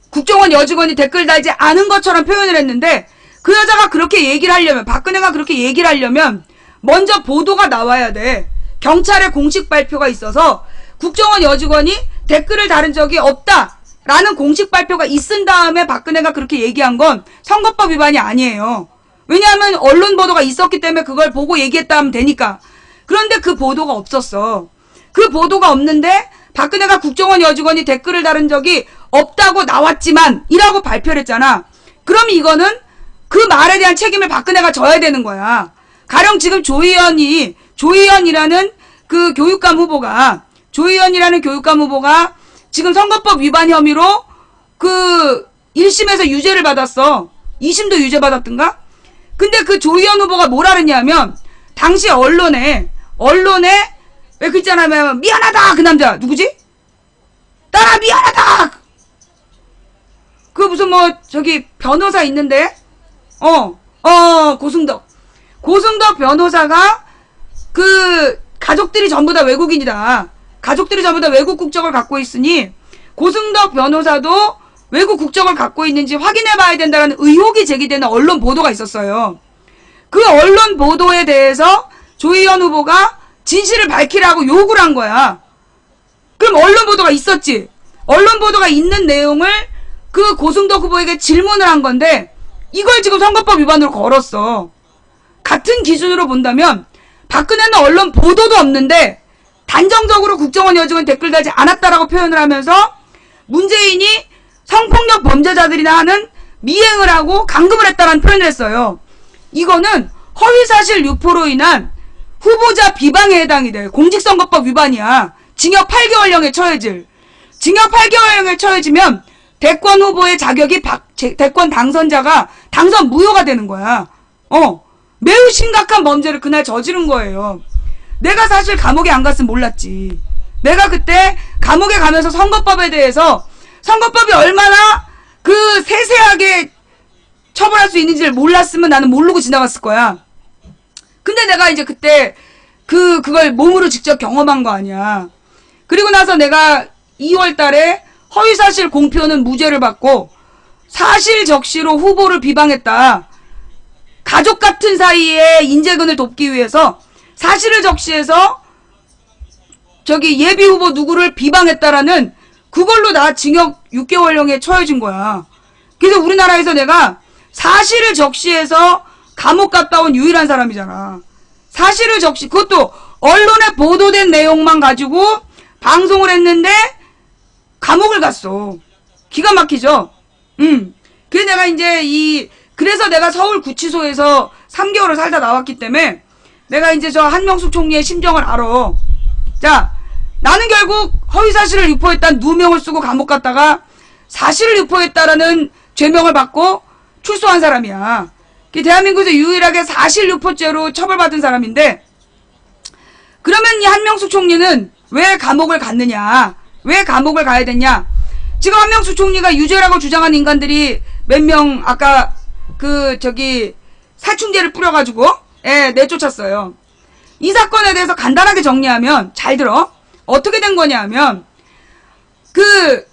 국정원 여직원이 댓글 달지 않은 것처럼 표현을 했는데 그 여자가 그렇게 얘기를 하려면 박근혜가 그렇게 얘기를 하려면 먼저 보도가 나와야 돼. 경찰의 공식 발표가 있어서 국정원 여직원이 댓글을 다른 적이 없다라는 공식 발표가 있은 다음에 박근혜가 그렇게 얘기한 건 선거법 위반이 아니에요. 왜냐하면 언론 보도가 있었기 때문에 그걸 보고 얘기했다 하면 되니까. 그런데 그 보도가 없었어. 그 보도가 없는데 박근혜가 국정원 여직원이 댓글을 다른 적이 없다고 나왔지만 이라고 발표를 했잖아. 그럼 이거는 그 말에 대한 책임을 박근혜가 져야 되는 거야. 가령 지금 조희연이라는 그 교육감 후보가 지금 선거법 위반 혐의로 그 1심에서 유죄를 받았어. 2심도 유죄 받았던가? 근데 그 조희연 후보가 뭐라 그랬냐면 당시 언론에 왜 그 있잖아 미안하다 그 남자 누구지? 딸아 미안하다 그 무슨 뭐 저기 변호사 있는데 고승덕 변호사가 그 가족들이 전부 다 외국인이다. 가족들이 전부 다 외국 국적을 갖고 있으니 고승덕 변호사도 외국 국적을 갖고 있는지 확인해 봐야 된다는 의혹이 제기되는 언론 보도가 있었어요. 그 언론 보도에 대해서 조희연 후보가 진실을 밝히라고 요구를 한 거야. 그럼 언론 보도가 있었지. 언론 보도가 있는 내용을 그 고승덕 후보에게 질문을 한 건데 이걸 지금 선거법 위반으로 걸었어. 같은 기준으로 본다면 박근혜는 언론 보도도 없는데 단정적으로 국정원 여직원 댓글 달지 않았다라고 표현을 하면서 문재인이 성폭력 범죄자들이나 하는 미행을 하고 감금을 했다라는 표현을 했어요. 이거는 허위사실 유포로 인한 후보자 비방에 해당이 돼. 공직선거법 위반이야. 징역 8개월형에 처해질. 징역 8개월형에 처해지면 대권 후보의 자격이 대권 당선자가 당선 무효가 되는 거야. 매우 심각한 범죄를 그날 저지른 거예요. 내가 사실 감옥에 안 갔으면 몰랐지. 내가 그때 감옥에 가면서 선거법에 대해서 선거법이 얼마나 그 세세하게 처벌할 수 있는지를 몰랐으면 나는 모르고 지나갔을 거야. 근데 내가 이제 그때 그걸 몸으로 직접 경험한 거 아니야. 그리고 나서 내가 2월 달에 허위사실 공표는 무죄를 받고 사실적시로 후보를 비방했다. 가족 같은 사이에 인재근을 돕기 위해서 사실을 적시해서 저기 예비 후보 누구를 비방했다라는 그걸로 나 징역 6개월형에 처해진 거야. 그래서 우리나라에서 내가 사실을 적시해서 감옥 갔다 온 유일한 사람이잖아. 사실을 그것도 언론에 보도된 내용만 가지고 방송을 했는데 감옥을 갔어. 기가 막히죠? 그래서 내가 이제 그래서 내가 서울 구치소에서 3개월을 살다 나왔기 때문에 내가 이제 저 한명숙 총리의 심정을 알아. 자, 나는 결국 허위사실을 유포했다는 누명을 쓰고 감옥 갔다가 사실을 유포했다라는 죄명을 받고 출소한 사람이야. 대한민국에서 유일하게 사실 유포죄로 처벌받은 사람인데, 그러면 이 한명숙 총리는 왜 감옥을 갔느냐? 왜 감옥을 가야 됐냐? 지금 한명숙 총리가 유죄라고 주장한 인간들이 몇 명 아까 살충제를 뿌려가지고 내쫓았어요. 이 사건에 대해서 간단하게 정리하면, 잘 들어. 어떻게 된 거냐 하면,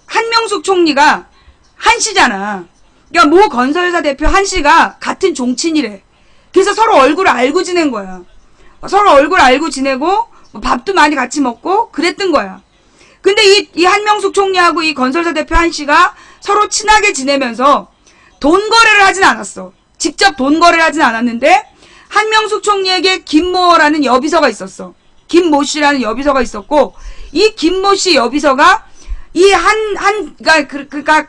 한명숙 총리가 한씨잖아. 그러니까 모 건설사 대표 한씨가 같은 종친이래. 그래서 서로 얼굴을 알고 지낸 거야. 서로 얼굴 알고 지내고 밥도 많이 같이 먹고 그랬던 거야. 근데 이 한명숙 총리하고 이 건설사 대표 한씨가 서로 친하게 지내면서 돈 거래를 하진 않았어. 직접 돈 거래를 하진 않았는데 한명숙 총리에게 김모라는 여비서가 있었어. 김모 씨라는 여비서가 있었고, 이 김모 씨 여비서가 그러니까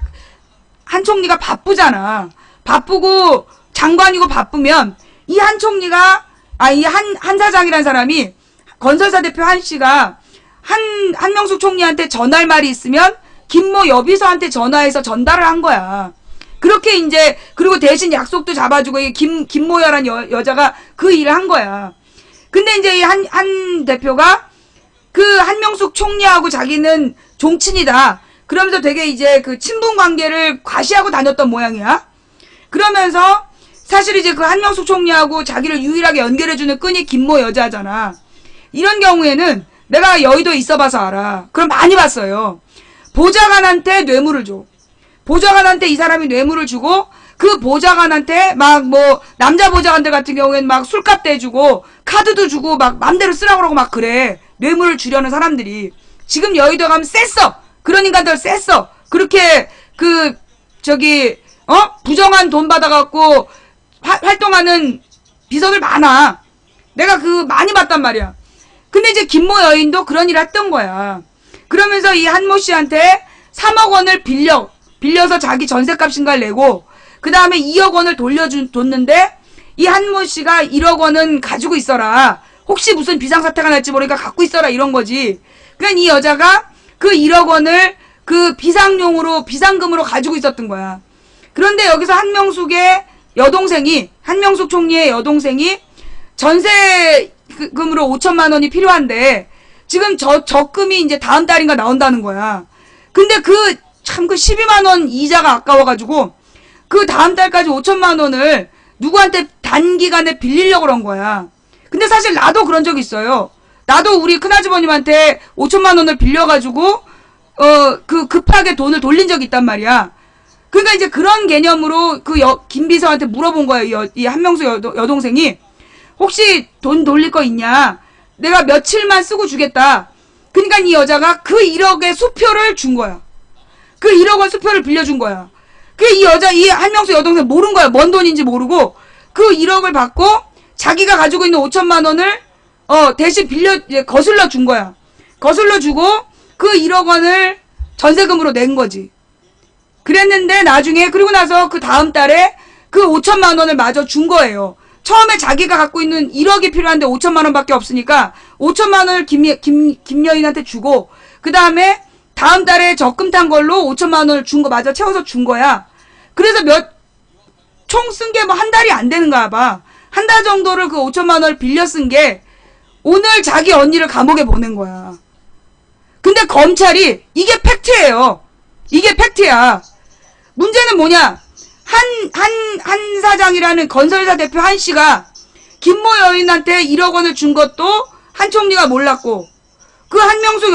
한 총리가 바쁘잖아. 바쁘고 장관이고 바쁘면 이 한 총리가 이 한 사장이라는 사람이 건설사 대표 한 씨가 한명숙 총리한테 전할 말이 있으면 김모 여비서한테 전화해서 전달을 한 거야. 그렇게 이제 그리고 대신 약속도 잡아주고 이 김모여란 여자가 그 일을 한 거야. 근데 이제 이 한 대표가 한명숙 총리하고 자기는 종친이다. 그러면서 되게 이제 친분 관계를 과시하고 다녔던 모양이야. 그러면서 사실 이제 한명숙 총리하고 자기를 유일하게 연결해주는 끈이 김모 여자잖아. 이런 경우에는 내가 여의도에 있어봐서 알아. 그럼 많이 봤어요. 보좌관한테 뇌물을 줘. 보좌관한테 이 사람이 뇌물을 주고 그 보좌관한테 남자 보좌관들 같은 경우에는 막 술값 대주고 카드도 주고 막 맘대로 쓰라고 그러고 막 그래. 뇌물을 주려는 사람들이. 지금 여의도 가면 셌어. 그런 인간들 셌어. 그렇게 부정한 돈 받아갖고 활동하는 비서들 많아. 내가 많이 봤단 말이야. 근데 이제 김모 여인도 그런 일을 했던 거야. 그러면서 이 한모 씨한테 3억 원을 빌려서 자기 전셋값인가를 내고, 그 다음에 2억 원을 뒀는데, 이 한모 씨가 1억 원은 가지고 있어라. 혹시 무슨 비상사태가 날지 모르니까 갖고 있어라. 이런 거지. 그러니까 이 여자가 그 1억 원을 비상금으로 가지고 있었던 거야. 그런데 여기서 한명숙 총리의 여동생이 전세금으로 5천만 원이 필요한데, 지금 적금이 이제 다음 달인가 나온다는 거야. 근데 12만 원 이자가 아까워가지고, 다음 달까지 5천만 원을 누구한테 단기간에 빌리려고 그런 거야. 근데 사실 나도 그런 적 있어요. 나도 우리 큰아주버님한테 5천만 원을 빌려가지고, 급하게 돈을 돌린 적이 있단 말이야. 그러니까 이제 그런 개념으로 김 비서한테 물어본 거예요. 이 한명숙 여동생이. 혹시 돈 돌릴 거 있냐? 내가 며칠만 쓰고 주겠다. 그러니까 이 여자가 1억의 수표를 준 거야. 1억 원 수표를 빌려준 거야. 이 한명숙 여동생 모른 거야. 뭔 돈인지 모르고 1억을 받고 자기가 가지고 있는 5천만 원을 대신 거슬러 준 거야. 거슬러 주고 1억 원을 전세금으로 낸 거지. 그랬는데 나중에 그리고 나서 다음 달에 5천만 원을 마저 준 거예요. 처음에 자기가 갖고 있는 1억이 필요한데 5천만 원밖에 없으니까 5천만 원을 김여인한테 주고, 그 다음에 다음 달에 적금 탄 걸로 5천만 원을 준 거 마저 채워서 준 거야. 그래서 총 쓴 게 한 달이 안 되는가 봐. 한 달 정도를 5천만 원을 빌려 쓴 게 오늘 자기 언니를 감옥에 보낸 거야. 근데 검찰이 이게 팩트예요. 이게 팩트야. 문제는 뭐냐? 한 사장이라는 건설사 대표 한 씨가 김모 여인한테 1억 원을 준 것도 한 총리가 몰랐고, 한명숙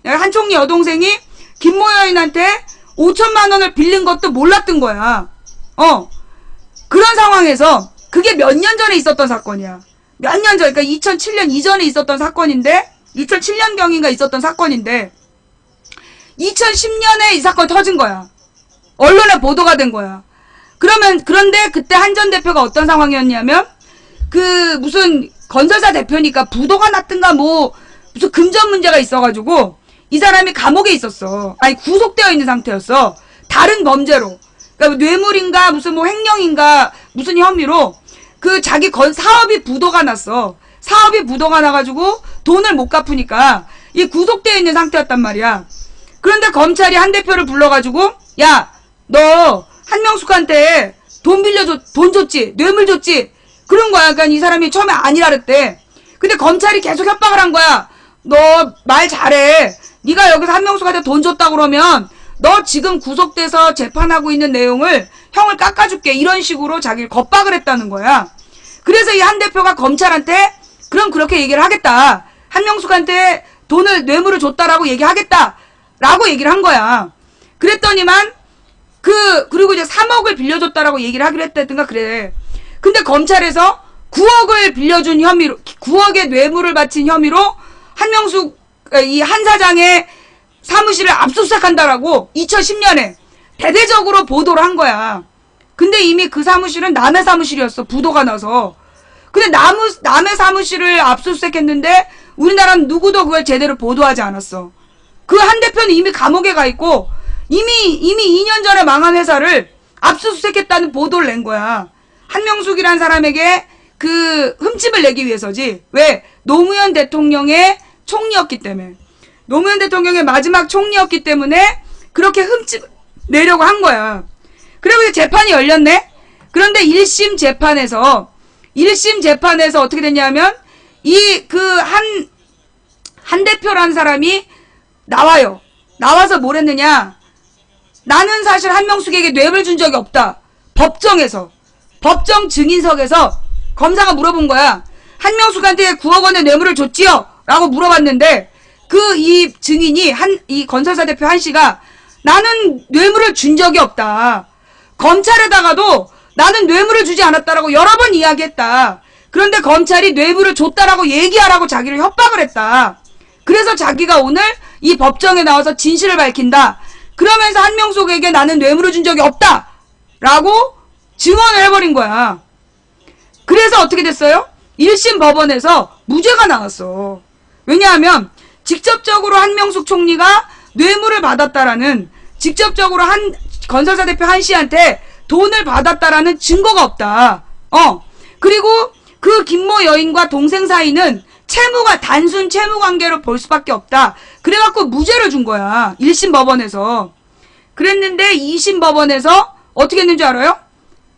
한 총리 여동생이 김모 여인한테 5천만 원을 빌린 것도 몰랐던 거야. 그런 상황에서 그게 몇 년 전에 있었던 사건이야. 몇 년 전, 그러니까 2007년 이전에 있었던 사건인데, 2007년경인가 있었던 사건인데, 2010년에 이 사건이 터진 거야. 언론에 보도가 된 거야. 그런데 그때 한 전 대표가 어떤 상황이었냐면, 무슨 건설사 대표니까 부도가 났든가 무슨 금전 문제가 있어가지고, 이 사람이 감옥에 있었어. 아니, 구속되어 있는 상태였어. 다른 범죄로. 그러니까 뇌물인가, 무슨 횡령인가, 무슨 혐의로, 자기 사업이 부도가 났어. 사업이 부도가 나가지고 돈을 못 갚으니까 이 구속되어 있는 상태였단 말이야. 그런데 검찰이 한 대표를 불러가지고 야, 너 한명숙한테 돈 줬지? 뇌물 줬지? 그런 거야. 그러니까 이 사람이 처음에 아니라 그랬대. 근데 검찰이 계속 협박을 한 거야. 너 말 잘해. 네가 여기서 한명숙한테 돈 줬다 그러면 너 지금 구속돼서 재판하고 있는 내용을 형을 깎아줄게. 이런 식으로 자기를 겁박을 했다는 거야. 그래서 이 한 대표가 검찰한테 그럼 그렇게 얘기를 하겠다. 한명숙한테 뇌물을 줬다라고 얘기하겠다. 라고 얘기를 한 거야. 그랬더니만 그리고 이제 3억을 빌려줬다라고 얘기를 하기로 했다든가 그래. 근데 검찰에서 9억을 빌려준 혐의로, 9억의 뇌물을 바친 혐의로 한명숙, 이 한 사장의 사무실을 압수수색한다라고 2010년에 대대적으로 보도를 한 거야. 근데 이미 그 사무실은 남의 사무실이었어. 부도가 나서. 근데 남의 사무실을 압수수색했는데 우리나라는 누구도 그걸 제대로 보도하지 않았어. 그 한 대표는 이미 감옥에 가 있고 이미 2년 전에 망한 회사를 압수수색했다는 보도를 낸 거야. 한명숙이란 사람에게 그 흠집을 내기 위해서지. 왜? 노무현 대통령의 총리였기 때문에. 노무현 대통령의 마지막 총리였기 때문에 그렇게 흠집 내려고 한 거야. 그리고 이제 재판이 열렸네? 그런데 1심 재판에서 어떻게 됐냐면 한 대표라는 사람이 나와요. 나와서 뭘 했느냐? 나는 사실 한명숙에게 뇌물 준 적이 없다. 법정 증인석에서 검사가 물어본 거야. 한명숙한테 9억 원의 뇌물을 줬지요? 라고 물어봤는데 이 증인이 이 건설사 대표 한 씨가 나는 뇌물을 준 적이 없다. 검찰에다가도 나는 뇌물을 주지 않았다라고 여러 번 이야기했다. 그런데 검찰이 뇌물을 줬다라고 얘기하라고 자기를 협박을 했다. 그래서 자기가 오늘 이 법정에 나와서 진실을 밝힌다. 그러면서 한명숙에게 나는 뇌물을 준 적이 없다. 라고 증언을 해버린 거야. 그래서 어떻게 됐어요? 1심 법원에서 무죄가 나왔어. 왜냐하면 직접적으로 한명숙 총리가 뇌물을 받았다라는, 직접적으로 건설사 대표 한 씨한테 돈을 받았다라는 증거가 없다. 그리고 그 김모 여인과 동생 사이는 단순 채무 관계로 볼 수밖에 없다. 그래갖고 무죄를 준 거야. 1심 법원에서. 그랬는데 2심 법원에서 어떻게 했는지 알아요?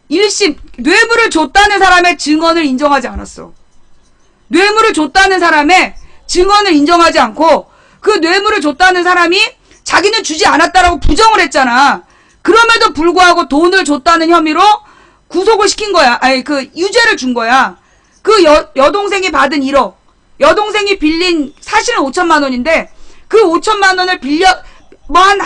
1심 뇌물을 줬다는 사람의 증언을 인정하지 않았어. 뇌물을 줬다는 사람의 증언을 인정하지 않고 그 뇌물을 줬다는 사람이 자기는 주지 않았다라고 부정을 했잖아. 그럼에도 불구하고 돈을 줬다는 혐의로 구속을 시킨 거야. 유죄를 준 거야. 그 여동생이 받은 1억. 여동생이 빌린 사실은 5천만 원인데 그 5천만 원을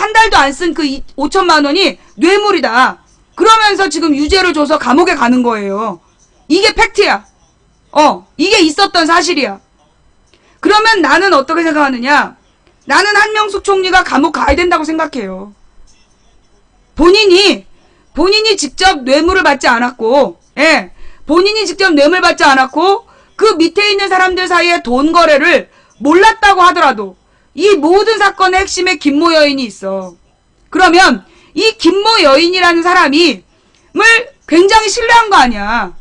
한 달도 안 쓴 그 5천만 원이 뇌물이다. 그러면서 지금 유죄를 줘서 감옥에 가는 거예요. 이게 팩트야. 이게 있었던 사실이야. 그러면 나는 어떻게 생각하느냐? 나는 한명숙 총리가 감옥 가야 된다고 생각해요. 본인이 직접 뇌물을 받지 않았고, 본인이 직접 뇌물 받지 않았고, 그 밑에 있는 사람들 사이에 돈 거래를 몰랐다고 하더라도, 이 모든 사건의 핵심에 김모 여인이 있어. 그러면, 이 김모 여인이라는 사람을 굉장히 신뢰한 거 아니야.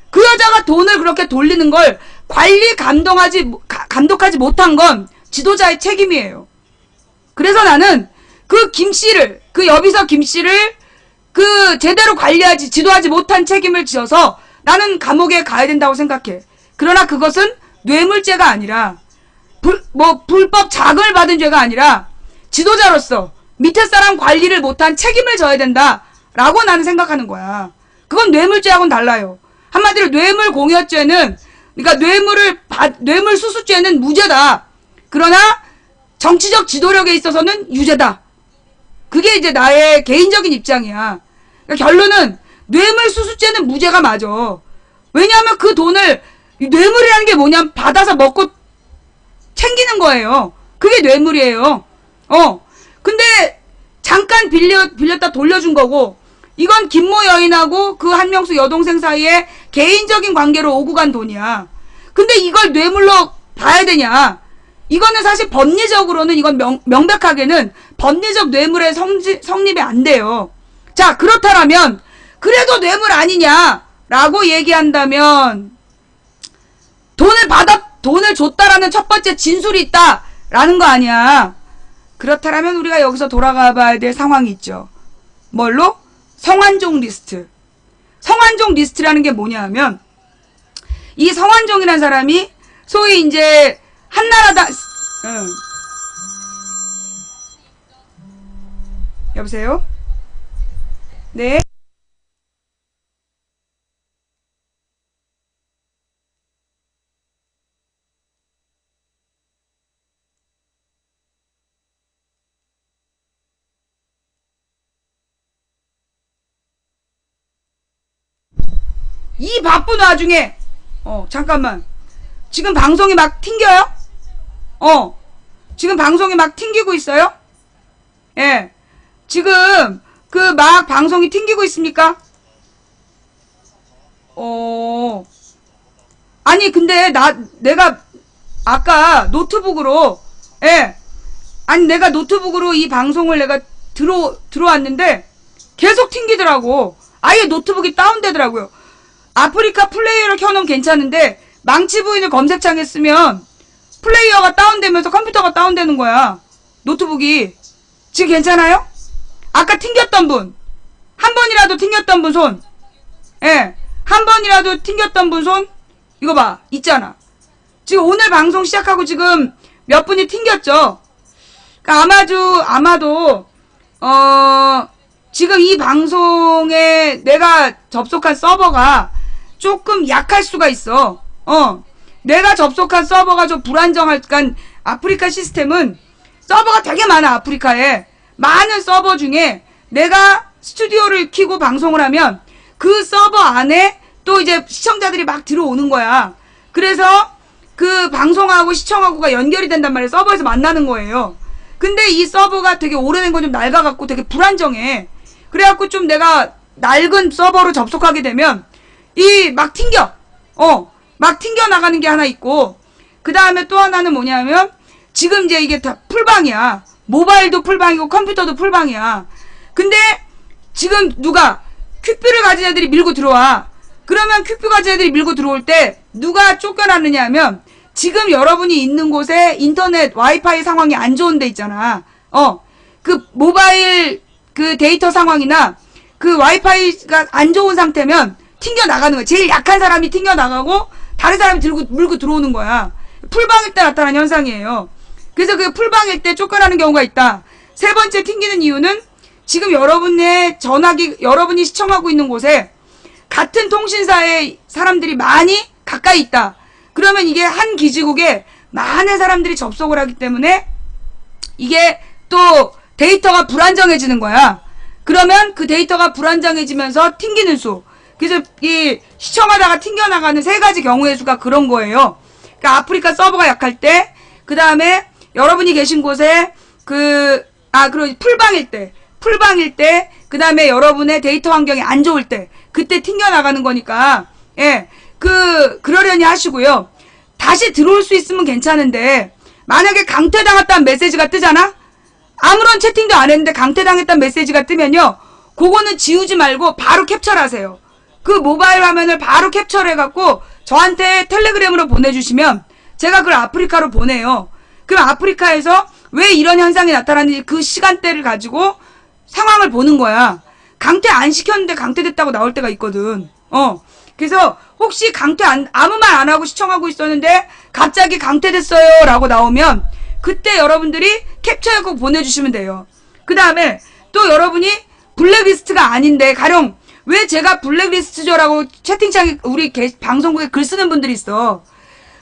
그 여자가 돈을 그렇게 돌리는 걸 감독하지 못한 건 지도자의 책임이에요. 그래서 나는 그 여비서 김 씨를 제대로 지도하지 못한 책임을 지어서 나는 감옥에 가야 된다고 생각해. 그러나 그것은 뇌물죄가 아니라, 불법 자금을 받은 죄가 아니라, 지도자로서 밑에 사람 관리를 못한 책임을 져야 된다라고 나는 생각하는 거야. 그건 뇌물죄하고는 달라요. 한마디로 뇌물공여죄는, 그러니까 뇌물수수죄는 무죄다. 그러나 정치적 지도력에 있어서는 유죄다. 그게 이제 나의 개인적인 입장이야. 그러니까 결론은 뇌물수수죄는 무죄가 맞아. 왜냐하면 그 돈을, 뇌물이라는 게 뭐냐면 받아서 먹고 챙기는 거예요. 그게 뇌물이에요. 근데 잠깐 빌렸다 돌려준 거고, 이건 김모 여인하고 그 한명숙 여동생 사이에 개인적인 관계로 오고 간 돈이야. 근데 이걸 뇌물로 봐야 되냐? 이거는 사실 법리적으로는, 이건 명백하게는 법리적 뇌물의 성립이 안 돼요. 자, 그렇다면 그래도 뇌물 아니냐라고 얘기한다면, 돈을 돈을 줬다라는 첫 번째 진술이 있다라는 거 아니야. 그렇다면 우리가 여기서 돌아가 봐야 될 상황이 있죠. 뭘로? 성완종 리스트. 성완종 리스트라는 게 뭐냐 하면, 이 성완종이라는 사람이 소위 이제 한나라당, 여보세요? 네. 이 바쁜 와중에 잠깐만, 지금 방송이 막 튕겨요? 지금 방송이 막 튕기고 있어요? 예, 지금 그 막 방송이 튕기고 있습니까? 아니 근데 내가 아까 노트북으로, 아니 내가 노트북으로 이 방송을 내가 들어왔는데 계속 튕기더라고. 아예 노트북이 다운되더라고요. 아프리카 플레이어를 켜놓으면 괜찮은데 망치 부인을 검색창에 쓰면 플레이어가 다운되면서 컴퓨터가 다운되는 거야. 노트북이. 지금 괜찮아요? 아까 튕겼던 분, 한 번이라도 튕겼던 분 손. 한 번이라도 튕겼던 분 손. 이거 봐, 있잖아. 지금 오늘 방송 시작하고 지금 몇 분이 튕겼죠. 그러니까 아마도 지금 이 방송에 내가 접속한 서버가 조금 약할 수가 있어. 내가 접속한 서버가 좀 불안정할까. 아프리카 시스템은 서버가 되게 많아. 아프리카에 많은 서버 중에 내가 스튜디오를 켜고 방송을 하면 그 서버 안에 또 이제 시청자들이 막 들어오는 거야. 그래서 그 방송하고 시청하고가 연결이 된단 말이에요. 서버에서 만나는 거예요. 근데 이 서버가 되게 오래된 거 좀 낡아갖고 되게 불안정해. 그래갖고 좀 내가 낡은 서버로 접속하게 되면 막 튕겨. 막 튕겨 나가는 게 하나 있고, 그 다음에 또 하나는 뭐냐면 지금 이제 이게 다 풀방이야. 모바일도 풀방이고 컴퓨터도 풀방이야. 근데 지금 누가 퀵뷰를 가진 애들이 밀고 들어와. 그러면 퀵뷰 가진 애들이 밀고 들어올 때 누가 쫓겨나느냐 하면, 지금 여러분이 있는 곳에 인터넷 와이파이 상황이 안 좋은 데 있잖아. 그 모바일 그 데이터 상황이나 그 와이파이가 안 좋은 상태면 튕겨 나가는 거야. 제일 약한 사람이 튕겨 나가고 다른 사람이 물고 들어오는 거야. 풀방일 때 나타나는 현상이에요. 그래서 그 풀방일 때 쫓겨나는 경우가 있다. 세 번째 튕기는 이유는 지금 여러분의 여러분이 시청하고 있는 곳에 같은 통신사의 사람들이 많이 가까이 있다. 그러면 이게 한 기지국에 많은 사람들이 접속을 하기 때문에 이게 또 데이터가 불안정해지는 거야. 그러면 그 데이터가 불안정해지면서 튕기는 수. 그래서 이 시청하다가 튕겨나가는 세 가지 경우의 수가 그런 거예요. 그러니까 아프리카 서버가 약할 때, 그 다음에 여러분이 계신 곳에 그리고 풀방일 때, 그 다음에 여러분의 데이터 환경이 안 좋을 때, 그때 튕겨나가는 거니까, 그러려니 하시고요. 다시 들어올 수 있으면 괜찮은데, 만약에 강퇴당했다는 메시지가 뜨잖아? 아무런 채팅도 안 했는데 강퇴당했다는 메시지가 뜨면요, 그거는 지우지 말고 바로 캡처를 하세요. 그 모바일 화면을 바로 캡처를 해갖고 저한테 텔레그램으로 보내주시면 제가 그걸 아프리카로 보내요. 그럼 아프리카에서 왜 이런 현상이 나타났는지 그 시간대를 가지고 상황을 보는 거야. 강퇴 안 시켰는데 강퇴됐다고 나올 때가 있거든. 그래서 혹시 아무 말 안 하고 시청하고 있었는데 갑자기 강퇴됐어요 라고 나오면 그때 여러분들이 캡처해서 보내주시면 돼요. 그 다음에 또 여러분이 블랙리스트가 아닌데, 가령 왜 제가 블랙리스트죠라고 채팅창에 우리 방송국에 글 쓰는 분들이 있어.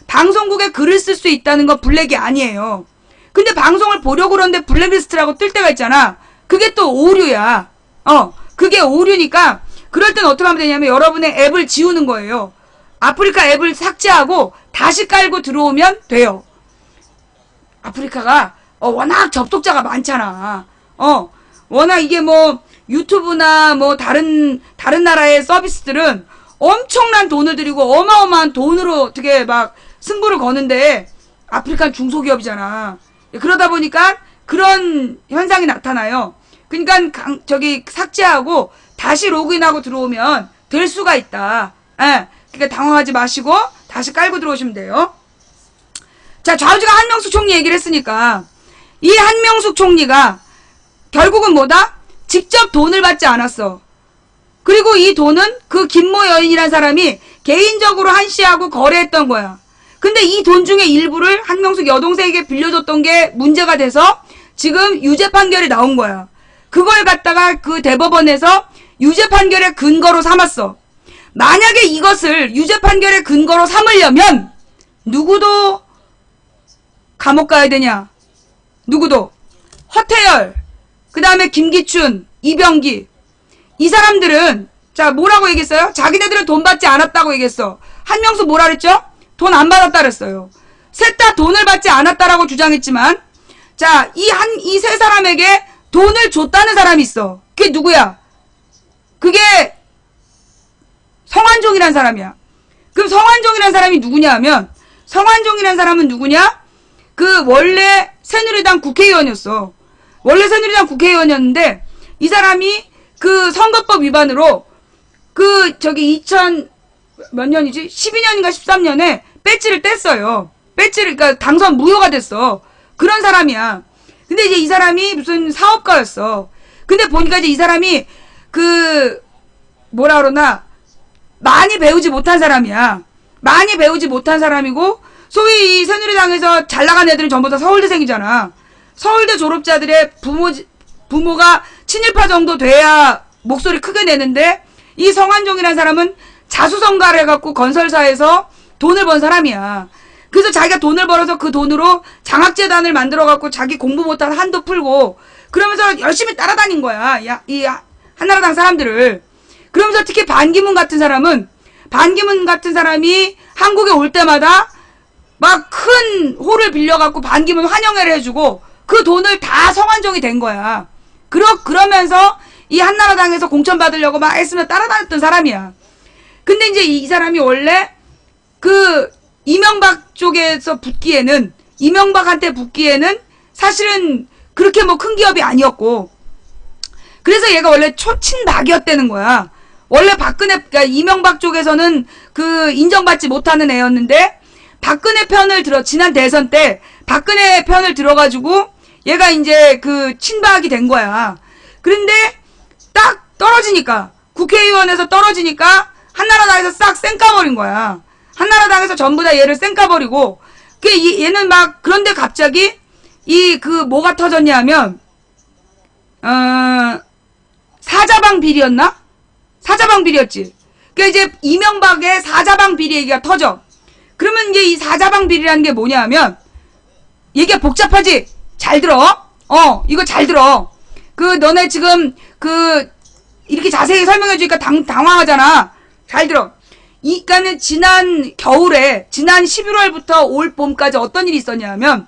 방송국에 글을 쓸 수 있다는 건 블랙이 아니에요. 근데 방송을 보려고 그러는데 블랙리스트라고 뜰 때가 있잖아. 그게 또 오류야. 그게 오류니까 그럴 땐 어떻게 하면 되냐면 여러분의 앱을 지우는 거예요. 아프리카 앱을 삭제하고 다시 깔고 들어오면 돼요. 아프리카가 워낙 접속자가 많잖아. 워낙 이게 뭐 유튜브나 뭐 다른 나라의 서비스들은 엄청난 돈을 들이고 어마어마한 돈으로 어떻게 막 승부를 거는데 아프리카는 중소기업이잖아. 그러다 보니까 그런 현상이 나타나요. 그러니까 삭제하고 다시 로그인하고 들어오면 될 수가 있다. 그러니까 당황하지 마시고 다시 깔고 들어오시면 돼요. 자, 좌우지가 한명숙 총리 얘기를 했으니까 이 한명숙 총리가 결국은 뭐다? 직접 돈을 받지 않았어. 그리고 이 돈은 그 김모 여인이라는 사람이 개인적으로 한 씨하고 거래했던 거야. 근데 이 돈 중에 일부를 한명숙 여동생에게 빌려줬던 게 문제가 돼서 지금 유죄 판결이 나온 거야. 그걸 갖다가 그 대법원에서 유죄 판결의 근거로 삼았어. 만약에 이것을 유죄 판결의 근거로 삼으려면 누구도 감옥 가야 되냐? 누구도. 허태열, 그 다음에 김기춘, 이병기. 이 사람들은 자 뭐라고 얘기했어요? 자기네들은 돈 받지 않았다고 얘기했어. 한명숙 뭐라 그랬죠? 돈 안 받았다 그랬어요. 셋 다 돈을 받지 않았다라고 주장했지만 자, 이 세 사람에게 돈을 줬다는 사람이 있어. 그게 누구야? 그게 성환종이라는 사람이야. 그럼 성환종이라는 사람이 누구냐 하면 성환종이라는 사람은 누구냐? 그 원래 새누리당 국회의원이었어. 원래 새누리당 국회의원이었는데 이 사람이 그 선거법 위반으로 그 저기 2000 몇 년이지? 12년인가 13년에 배지를 뗐어요. 배지를 그러니까 당선 무효가 됐어. 그런 사람이야. 근데 이제 이 사람이 무슨 사업가였어. 근데 보니까 이제 이 사람이 그 뭐라 그러나 많이 배우지 못한 사람이야. 많이 배우지 못한 사람이고 소위 이 새누리당에서 잘 나간 애들은 전부 다 서울대생이잖아. 서울대 졸업자들의 부모가 친일파 정도 돼야 목소리 크게 내는데 이 성환종이라는 사람은 자수성가를 해갖고 건설사에서 돈을 번 사람이야. 그래서 자기가 돈을 벌어서 그 돈으로 장학재단을 만들어갖고 자기 공부 못한 한도 풀고 그러면서 열심히 따라다닌 거야. 이 한나라당 사람들을. 그러면서 특히 반기문 같은 사람이 한국에 올 때마다 막 큰 홀을 빌려갖고 반기문 환영회를 해주고 그 돈을 다 성환종이 된 거야. 그러면서 이 한나라당에서 공천 받으려고 막 애쓰며 따라다녔던 사람이야. 근데 이제 이 사람이 원래 그 이명박 쪽에서 이명박한테 붙기에는 사실은 그렇게 뭐 큰 기업이 아니었고 그래서 얘가 원래 초친박이었다는 거야. 원래 그러니까 이명박 쪽에서는 그 인정받지 못하는 애였는데 박근혜 편을 지난 대선 때 박근혜 편을 들어가지고 얘가 이제 그 친박이 된 거야. 그런데 딱 떨어지니까 국회의원에서 떨어지니까 한나라당에서 싹 쌩까버린 거야. 한나라당에서 전부 다 얘를 쌩까버리고 얘는 막 그런데 갑자기 이 그 뭐가 터졌냐 하면 사자방 비리였나? 사자방 비리였지. 그러니까 이제 이명박의 사자방 비리 얘기가 터져. 그러면 이제 이 사자방 비리라는 게 뭐냐 하면 얘기가 복잡하지? 잘 들어. 이거 잘 들어. 그 너네 지금 그 이렇게 자세히 설명해 주니까 당황하잖아. 잘 들어. 그러니까는 지난 겨울에 지난 11월부터 올 봄까지 어떤 일이 있었냐 하면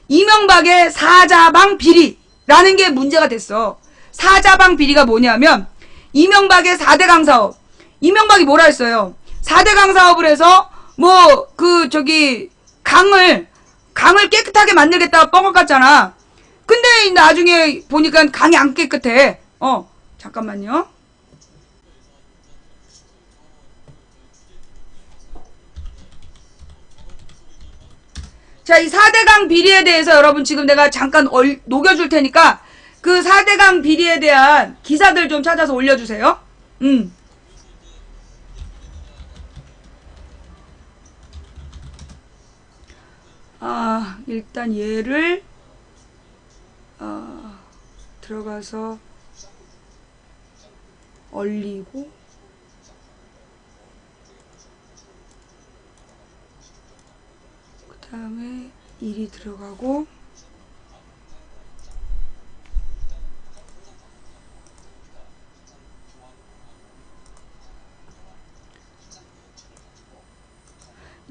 이명박의 사자방 비리라는 게 문제가 됐어. 사자방 비리가 뭐냐면 이명박의 4대강 사업. 이명박이 뭐라 했어요? 4대강 사업을 해서 뭐 그 저기 강을 깨끗하게 만들겠다고 뻥을 깠잖아. 근데 나중에 보니까 강이 안 깨끗해. 잠깐만요. 자, 이 4대강 비리에 대해서 여러분 지금 내가 잠깐 녹여줄 테니까 그 4대강 비리에 대한 기사들 좀 찾아서 올려주세요. 일단 얘를 들어가서 얼리고 그 다음에 일이 들어가고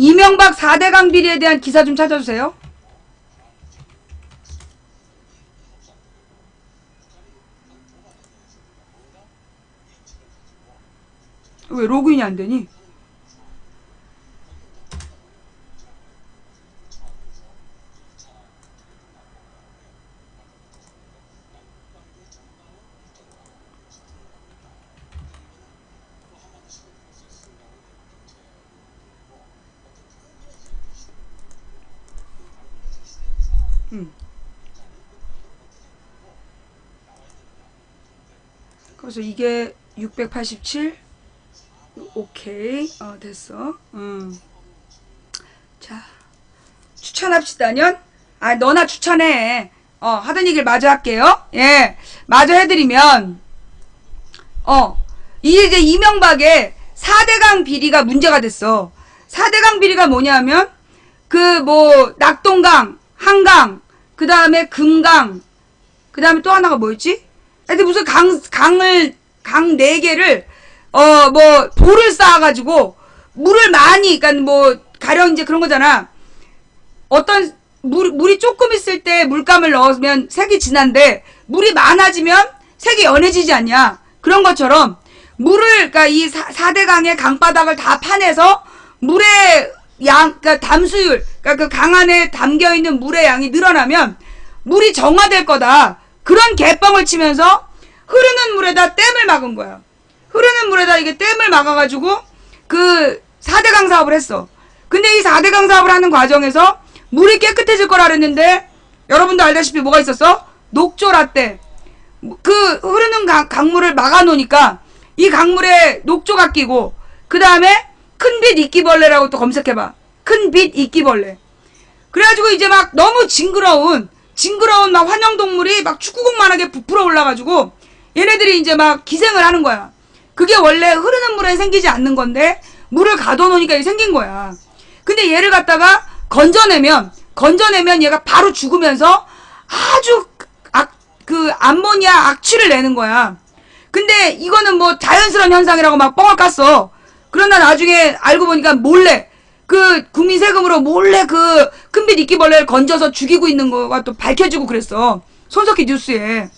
이명박 4대강 비리에 대한 기사 좀 찾아주세요. 왜 로그인이 안 되니? 그래서 이게 687. 오케이. 됐어. 자, 추천합시다년. 아, 너나 추천해. 하던 얘기를 마저 할게요. 예, 마저 해드리면, 이게 이제 이명박의 4대강 비리가 문제가 됐어. 4대강 비리가 뭐냐면, 낙동강, 한강, 그 다음에 금강, 그 다음에 또 하나가 뭐였지? 하여튼 무슨 강 4개를, 돌을 쌓아가지고, 물을 많이, 그러니까 가령 이제 그런 거잖아. 어떤, 물이 조금 있을 때 물감을 넣으면 색이 진한데, 물이 많아지면 색이 연해지지 않냐. 그런 것처럼, 그러니까 이 4대강의 강바닥을 다 파내서, 물의 그러니까 담수율, 그러니까 그 강 안에 담겨있는 물의 양이 늘어나면, 물이 정화될 거다. 그런 개뻥을 치면서, 흐르는 물에다 댐을 막은 거야. 흐르는 물에다 이게 댐을 막아가지고, 4대강 사업을 했어. 근데 이 4대강 사업을 하는 과정에서, 물이 깨끗해질 거라 그랬는데, 여러분도 알다시피 뭐가 있었어? 녹조라떼. 흐르는 강물을 막아놓으니까, 이 강물에 녹조가 끼고, 그 다음에, 큰빛 이끼벌레라고 또 검색해봐. 큰빛 이끼벌레. 그래가지고 이제 막 너무 징그러운 막 환영동물이 막 축구공만하게 부풀어 올라가지고, 얘네들이 이제 막 기생을 하는 거야. 그게 원래 흐르는 물에 생기지 않는 건데, 물을 가둬놓으니까 이게 생긴 거야. 근데 얘를 갖다가 건져내면 얘가 바로 죽으면서 아주 암모니아 악취를 내는 거야. 근데 이거는 자연스러운 현상이라고 막 뻥을 깠어. 그러나 나중에 알고 보니까 몰래, 국민 세금으로 몰래 큰빛 이끼벌레를 건져서 죽이고 있는 거가 또 밝혀지고 그랬어. 손석희 뉴스에.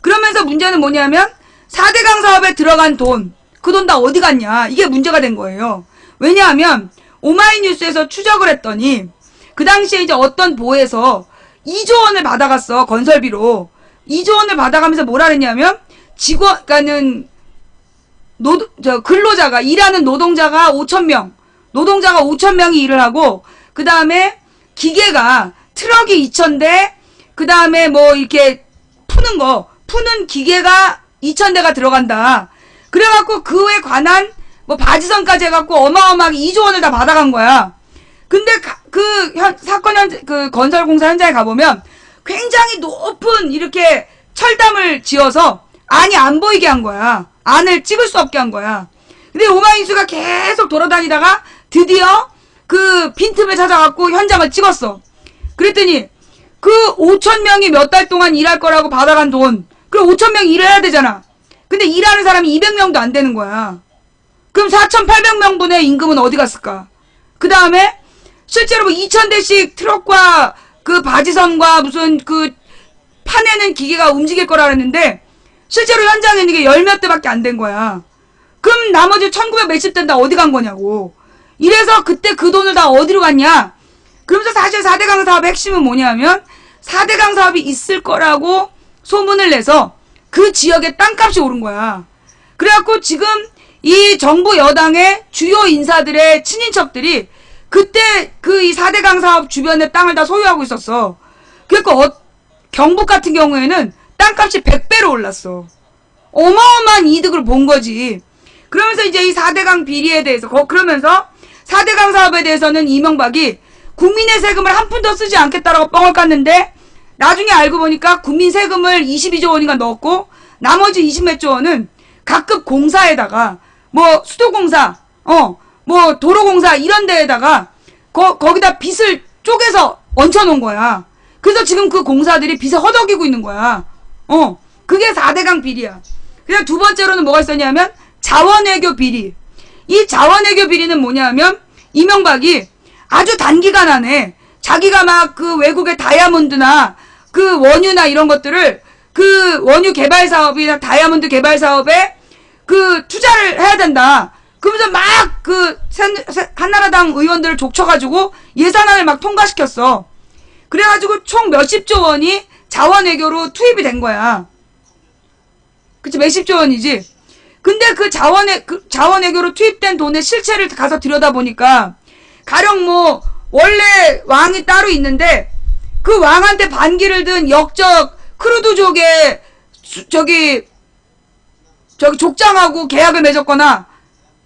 그러면서 문제는 뭐냐면, 4대강 사업에 들어간 돈, 그 돈 다 어디 갔냐. 이게 문제가 된 거예요. 왜냐하면, 오마이뉴스에서 추적을 했더니, 그 당시에 이제 어떤 보에서 2조 원을 받아갔어, 건설비로. 2조 원을 받아가면서 뭐라 그랬냐면, 그러니까는, 근로자가, 일하는 노동자가 5,000명이 일을 하고, 그 다음에 기계가, 트럭이 2,000대, 그 다음에 이렇게 푸는 기계가 2,000대가 들어간다. 그래갖고 그에 관한, 바지선까지 해갖고 어마어마하게 2조 원을 다 받아간 거야. 근데 건설공사 현장에 가보면, 굉장히 높은, 이렇게 철담을 지어서, 안이 안 보이게 한 거야. 안을 찍을 수 없게 한 거야. 근데 오마이뉴스가 계속 돌아다니다가 드디어 빈틈을 찾아갖고 현장을 찍었어. 그랬더니 5,000명이 몇 달 동안 일할 거라고 받아간 돈, 그럼 5,000명이 일을 해야 되잖아. 근데 일하는 사람이 200명도 안 되는 거야. 그럼 4,800명분의 임금은 어디 갔을까? 그 다음에 실제로 2,000대씩 트럭과 바지선과 무슨 파내는 기계가 움직일 거라 그랬는데, 실제로 현장에 있는 게 10몇 대밖에 안 된 거야. 그럼 나머지 1,900 몇십 대는 다 어디 간 거냐고. 이래서 그때 그 돈을 다 어디로 갔냐? 그러면서 사실 4대강 사업의 핵심은 뭐냐면, 4대강 사업이 있을 거라고 소문을 내서 그 지역의 땅값이 오른 거야. 그래갖고 지금 이 정부 여당의 주요 인사들의 친인척들이 그때 이 4대강 사업 주변의 땅을 다 소유하고 있었어. 그러니까 경북 같은 경우에는 땅값이 100배로 올랐어. 어마어마한 이득을 본 거지. 그러면서 이제 이 4대강 비리에 대해서, 그러면서 4대강 사업에 대해서는 이명박이 국민의 세금을 한 푼 더 쓰지 않겠다라고 뻥을 깠는데, 나중에 알고 보니까 국민 세금을 22조 원인가 넣었고, 나머지 20몇 조 원은 각급 공사에다가, 수도공사, 도로공사 이런 데에다가, 거기다 빚을 쪼개서 얹혀놓은 거야. 그래서 지금 그 공사들이 빚에 허덕이고 있는 거야. 그게 4대강 비리야. 그다음 두 번째로는 뭐가 있었냐면, 자원외교 비리. 이 자원외교 비리는 뭐냐면, 이명박이 아주 단기간 안에 자기가 막 외국의 다이아몬드나 원유나 이런 것들을 원유 개발 사업이나 다이아몬드 개발 사업에 투자를 해야 된다. 그러면서 막 한나라당 의원들을 족쳐가지고 예산안을 막 통과시켰어. 그래가지고 총 몇십조 원이 자원외교로 투입이 된 거야. 그치, 몇십조 원이지. 근데 자원외교로 투입된 돈의 실체를 가서 들여다보니까, 가령 원래 왕이 따로 있는데, 그 왕한테 반기를 든 역적 크루드족의 저기 족장하고 계약을 맺었거나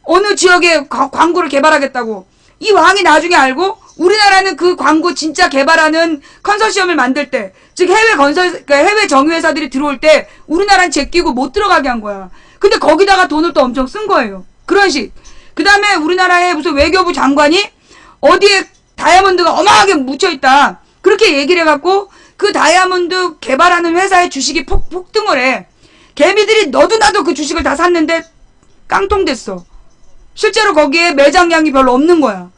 어느 지역에 광고를 개발하겠다고 이 왕이 나중에 알고 우리나라는 그 광고 진짜 개발하는 컨소시엄을 만들 때, 즉 해외 정유회사들이 들어올 때 우리나라는 제끼고 못 들어가게 한 거야. 근데 거기다가 돈을 또 엄청 쓴 거예요. 그런 식. 그 다음에 우리나라의 무슨 외교부 장관이 어디에 다이아몬드가 어마하게 묻혀있다. 그렇게 얘기를 해갖고 그 다이아몬드 개발하는 회사의 주식이 폭등을 해. 개미들이 너도 나도 그 주식을 다 샀는데 깡통됐어. 실제로 거기에 매장량이 별로 없는 거야.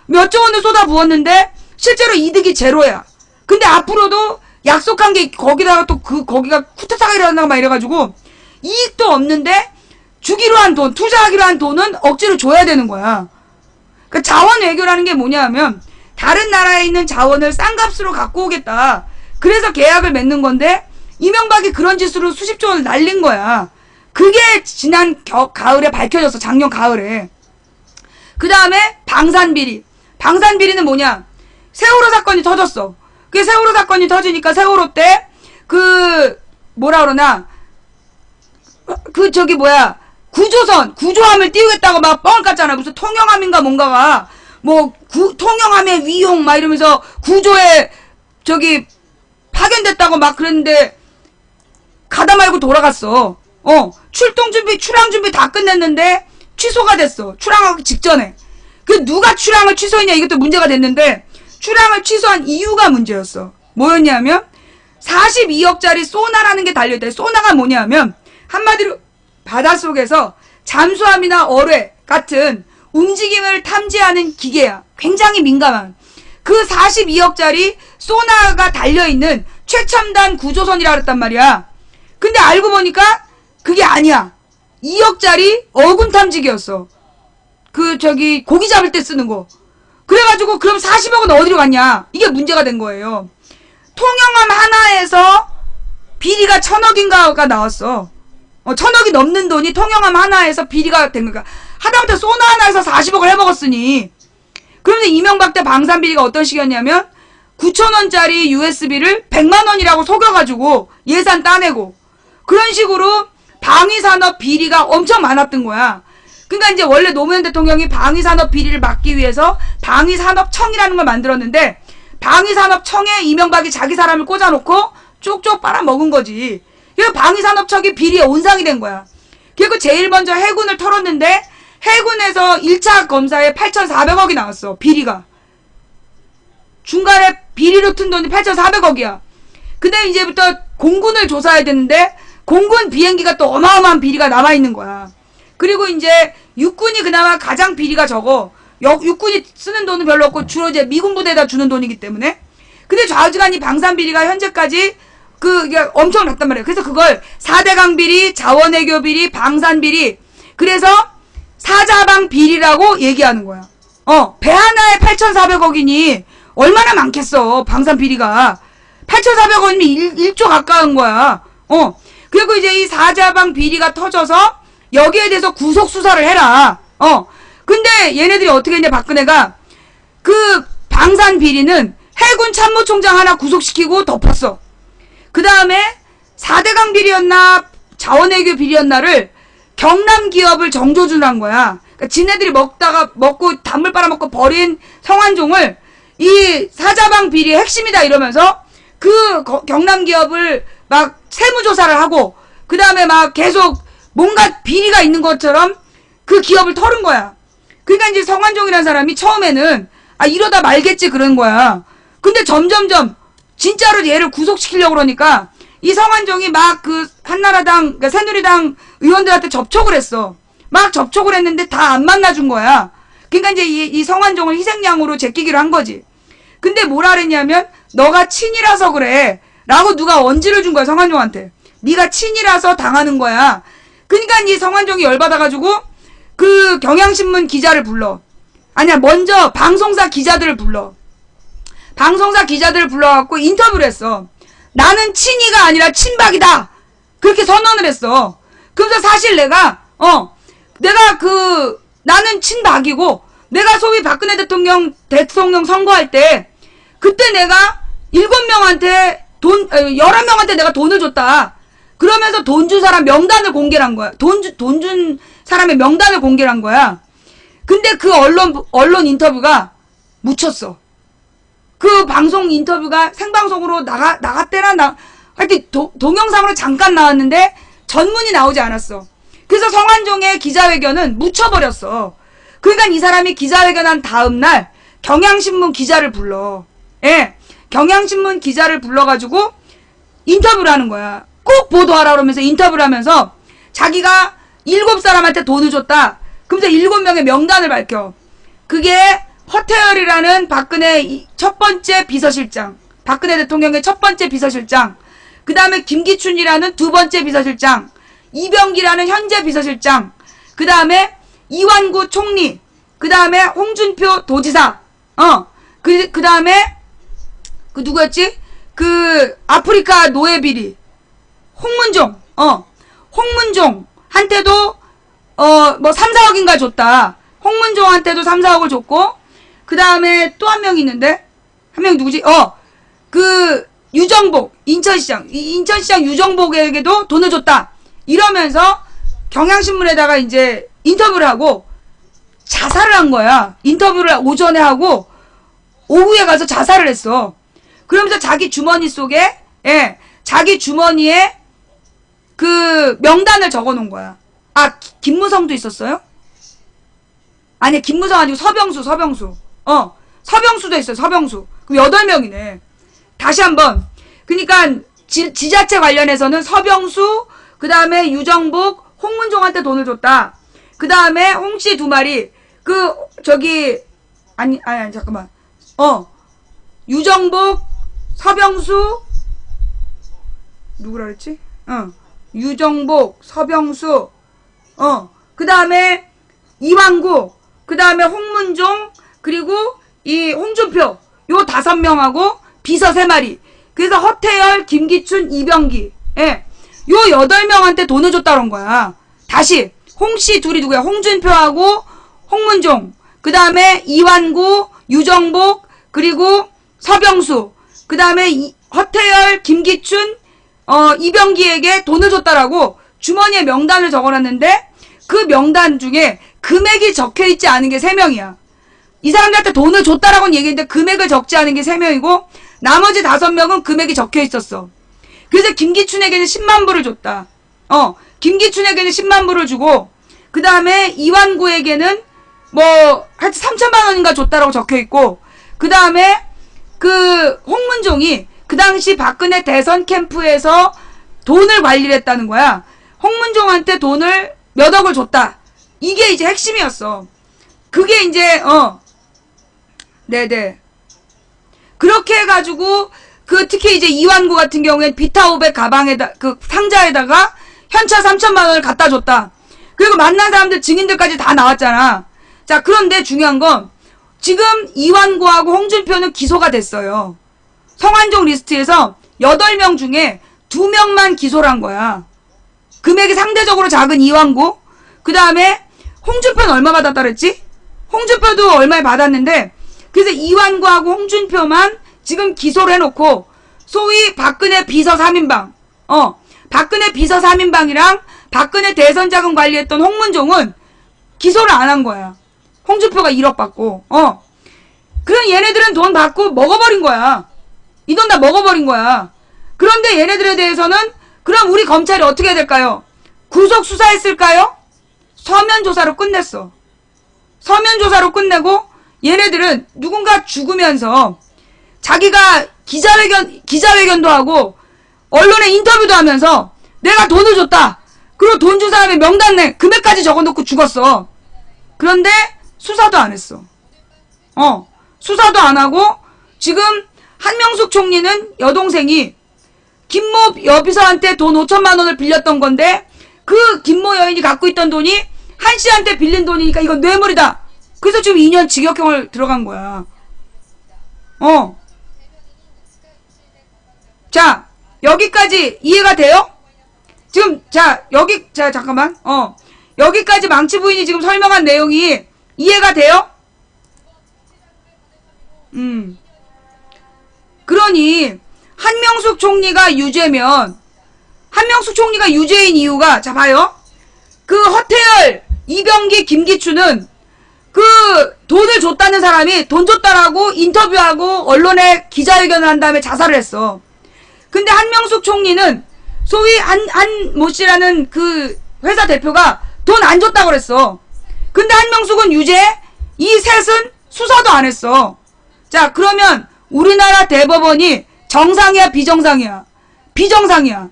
몇조 원을 쏟아 부었는데 실제로 이득이 제로야. 근데 앞으로도 약속한 게 거기다가 또 거기가 쿠타타가 일어난다고 막 이래가지고 이익도 없는데 주기로 한 돈, 투자하기로 한 돈은 억지로 줘야 되는 거야. 그러니까 자원 외교라는 게 뭐냐 하면 다른 나라에 있는 자원을 싼 값으로 갖고 오겠다. 그래서 계약을 맺는 건데 이명박이 그런 짓으로 수십조 원을 날린 거야. 그게 지난 가을에 밝혀졌어. 작년 가을에. 그 다음에 방산비리. 방산비리는 뭐냐? 세월호 사건이 터졌어. 그 세월호 사건이 터지니까 세월호 때 뭐라 그러나 구조함을 띄우겠다고 막 뻥을 깠잖아. 무슨 통영함인가 뭔가가 통영함의 위용 막 이러면서 구조에 파견됐다고 막 그랬는데 가다 말고 돌아갔어. 출항 준비 다 끝냈는데 취소가 됐어. 출항하기 직전에. 그 누가 출항을 취소했냐 이것도 문제가 됐는데 출항을 취소한 이유가 문제였어. 뭐였냐면 42억짜리 소나라는 게 달려있다. 소나가 뭐냐면 한마디로 바닷속에서 잠수함이나 어뢰 같은 움직임을 탐지하는 기계야. 굉장히 민감한. 그 42억짜리 소나가 달려있는 최첨단 구조선이라 그랬단 말이야. 근데 알고 보니까 그게 아니야. 2억짜리 어군 탐지기였어. 고기 잡을 때 쓰는 거. 그래가지고 그럼 40억은 어디로 갔냐? 이게 문제가 된 거예요. 통영함 하나에서 비리가 1000억인가가 나왔어. 1000억이 넘는 돈이 통영함 하나에서 비리가 된 거니까 하다못해 소나 하나에서 40억을 해먹었으니 그런데 이명박 때 방산비리가 어떤 식이었냐면 9,000원짜리 USB를 100만원이라고 속여가지고 예산 따내고 그런 식으로 방위산업 비리가 엄청 많았던 거야. 그러니까 이제 원래 노무현 대통령이 방위산업 비리를 막기 위해서 방위산업청이라는 걸 만들었는데 방위산업청에 이명박이 자기 사람을 꽂아놓고 쪽쪽 빨아먹은 거지. 그래서 방위산업청이 비리의 온상이 된 거야. 그리고 제일 먼저 해군을 털었는데 해군에서 1차 검사에 8,400억이 나왔어. 비리가. 중간에 비리로 튼 돈이 8,400억이야. 근데 이제부터 공군을 조사해야 되는데 공군 비행기가 또 어마어마한 비리가 남아있는 거야. 그리고 이제 육군이 그나마 가장 비리가 적어. 육군이 쓰는 돈은 별로 없고 주로 이제 미군 부대에다 주는 돈이기 때문에. 근데 좌우지간 이 방산 비리가 현재까지 이게 엄청 났단 말이에요. 그래서 그걸 4대강 비리, 자원외교 비리, 방산 비리. 그래서 사자방 비리라고 얘기하는 거야. 배 하나에 8,400억이니 얼마나 많겠어. 방산 비리가. 8,400억이면 1조 가까운 거야. 그리고 이제 이 사자방 비리가 터져서 여기에 대해서 구속 수사를 해라. 근데 얘네들이 어떻게 했냐, 박근혜가. 그 방산 비리는 해군 참모총장 하나 구속시키고 덮었어. 그 다음에 4대강 비리였나 자원외교 비리였나를 경남 기업을 정조준한 거야. 그러니까 지네들이 먹고 단물 빨아먹고 버린 성완종을 이 사자방 비리의 핵심이다 이러면서 그 경남 기업을 막 세무조사를 하고 그 다음에 막 계속 뭔가 비리가 있는 것처럼 그 기업을 털은 거야. 그러니까 이제 성완종이라는 사람이 처음에는 이러다 말겠지 그런 거야. 근데 점점점 진짜로 얘를 구속시키려고 그러니까 이 성완종이 막 한나라당, 그러니까 새누리당 의원들한테 접촉을 했어. 막 접촉을 했는데 다 안 만나준 거야. 그러니까 이제 이 성완종을 희생양으로 제끼기로 한 거지. 근데 뭐라 그랬냐면 너가 친이라서 그래 라고 누가 언지를 준 거야 성완종한테. 네가 친이라서 당하는 거야. 그러니까 이 성완종이 열받아가지고 그 경향신문 기자를 불러. 먼저 방송사 기자들을 불러. 방송사 기자들을 불러갖고 인터뷰를 했어. 나는 친이가 아니라 친박이다. 그렇게 선언을 했어. 그래서 사실 나는 친박이고, 내가 소위 박근혜 대통령 선거할 때, 그때 내가 7명한테 11명한테 내가 돈을 줬다. 그러면서 돈 준 사람 명단을 공개를 한 거야. 돈 준 사람의 명단을 공개를 한 거야. 근데 그 언론 인터뷰가 묻혔어. 그 방송 인터뷰가 생방송으로 나갔대나 하여튼 동영상으로 잠깐 나왔는데 전문이 나오지 않았어. 그래서 성완종의 기자회견은 묻혀버렸어. 그러니까 이 사람이 기자회견한 다음날 경향신문 기자를 불러. 예. 경향신문 기자를 불러가지고 인터뷰를 하는 거야. 꼭 보도하라 그러면서 인터뷰를 하면서 자기가 7사람한테 돈을 줬다. 그러면서 7명의 명단을 밝혀. 그게 허태열이라는 박근혜 첫 번째 비서실장, 박근혜 대통령의 첫 번째 비서실장, 그 다음에 김기춘이라는 두 번째 비서실장, 이병기라는 현재 비서실장, 그 다음에 이완구 총리, 그 다음에 홍준표 도지사, 그 다음에 그 누구였지? 그 아프리카 노예 비리 홍문종, 홍문종한테도 뭐 3, 4억인가 줬다. 홍문종한테도 3, 4억을 줬고, 그 다음에 또 한 명 있는데, 한 명 누구지? 그 유정복, 인천시장 유정복에게도 돈을 줬다. 이러면서 경향신문에다가 이제 인터뷰를 하고 자살을 한 거야. 인터뷰를 오전에 하고 오후에 가서 자살을 했어. 그러면서 자기 주머니 속에, 자기 주머니에 그 명단을 적어 놓은 거야. 아, 김무성도 있었어요? 아니, 김무성 아니고 서병수. 서병수도 있어요, 서병수. 그럼 8명이네. 다시 한번. 그니까, 지자체 관련해서는 서병수, 그 다음에 유정복, 홍문종한테 돈을 줬다. 그 다음에 홍씨 2마리, 잠깐만. 유정복, 서병수, 누구라 그랬지? 유정복, 서병수, 그 다음에 이완구, 그 다음에 홍문종, 그리고 이 홍준표, 요 5명하고 비서 3마리. 그래서 허태열, 김기춘, 이병기, 요 8명한테 돈을 줬다는 거야. 다시 홍씨 둘이 누구야? 홍준표하고 홍문종, 그 다음에 이완구, 유정복, 그리고 서병수, 그 다음에 허태열, 김기춘, 이병기에게 돈을 줬다라고 주머니에 명단을 적어놨는데, 그 명단 중에 금액이 적혀있지 않은 게 3명이야. 이 사람들한테 돈을 줬다라고는 얘기했는데 금액을 적지 않은 게 3명이고 나머지 5명은 금액이 적혀있었어. 그래서 김기춘에게는 10만 불을 줬다. 김기춘에게는 10만 불을 주고, 그 다음에 이완구에게는 하여튼 3천만 원인가 줬다라고 적혀있고, 그 다음에 그 홍문종이 그 당시 박근혜 대선 캠프에서 돈을 관리를 했다는 거야. 홍문종한테 돈을 몇 억을 줬다. 이게 이제 핵심이었어. 그게 이제 네네. 그렇게 해가지고 특히 이제 이완구 같은 경우엔 비타500 가방에다 상자에다가 현차 3천만 원을 갖다 줬다. 그리고 만난 사람들 증인들까지 다 나왔잖아. 자, 그런데 중요한 건 지금 이완구하고 홍준표는 기소가 됐어요. 성완종 리스트에서 8명 중에 2명만 기소를 한 거야. 금액이 상대적으로 작은 이완구, 그 다음에 홍준표는 얼마 받았다 그랬지? 홍준표도 얼마에 받았는데, 그래서 이완구하고 홍준표만 지금 기소를 해놓고, 소위 박근혜 비서 3인방, 박근혜 비서 3인방이랑 박근혜 대선 자금 관리했던 홍문종은 기소를 안 한 거야. 홍준표가 1억 받고, 그럼 얘네들은 돈 받고 먹어버린 거야. 이 돈 다 먹어버린 거야. 그런데 얘네들에 대해서는 그럼 우리 검찰이 어떻게 해야 될까요? 구속 수사했을까요? 서면 조사로 끝냈어. 서면 조사로 끝내고 얘네들은 누군가 죽으면서 자기가 기자회견도 하고 언론에 인터뷰도 하면서 내가 돈을 줬다. 그리고 돈 준 사람의 명단 내 금액까지 적어놓고 죽었어. 그런데 수사도 안 했어. 수사도 안 하고 지금 한명숙 총리는 여동생이 김모 여비서한테 돈 5천만 원을 빌렸던 건데 그 김모 여인이 갖고 있던 돈이 한 씨한테 빌린 돈이니까 이건 뇌물이다. 그래서 지금 2년 징역형을 들어간 거야. 자, 여기까지 이해가 돼요? 지금 잠깐만. 여기까지 망치 부인이 지금 설명한 내용이 이해가 돼요? 그러니 아니 한명숙 총리가 유죄면 한명숙 총리가 유죄인 이유가 자 봐요. 그 허태열, 이병기, 김기춘은 그 돈을 줬다는 사람이 돈 줬다라고 인터뷰하고 언론에 기자회견을 한 다음에 자살을 했어. 근데 한명숙 총리는 소위 한모 씨라는 그 회사 대표가 돈 안 줬다고 그랬어. 근데 한명숙은 유죄, 이 셋은 수사도 안 했어. 자, 그러면 우리나라 대법원이 정상이야, 비정상이야? 비정상이야.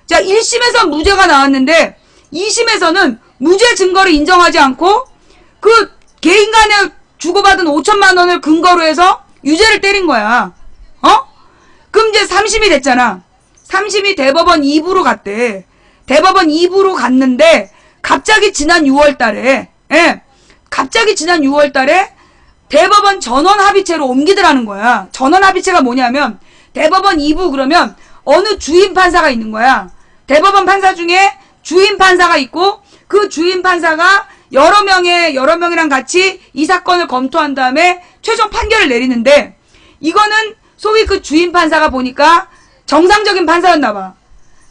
자, 1심에서 무죄가 나왔는데 2심에서는 무죄 증거를 인정하지 않고 그 개인 간에 주고받은 5천만 원을 근거로 해서 유죄를 때린 거야. 그럼 이제 3심이 됐잖아. 3심이 대법원 2부로 갔대. 대법원 2부로 갔는데 갑자기 지난 6월 달에 갑자기 지난 6월 달에 대법원 전원 합의체로 옮기더라는 거야. 전원 합의체가 뭐냐면 대법원 2부 그러면 어느 주임 판사가 있는 거야. 대법원 판사 중에 주임 판사가 있고 그 주임 판사가 여러 명이랑 같이 이 사건을 검토한 다음에 최종 판결을 내리는데 이거는 소위 그 주임 판사가 보니까 정상적인 판사였나 봐.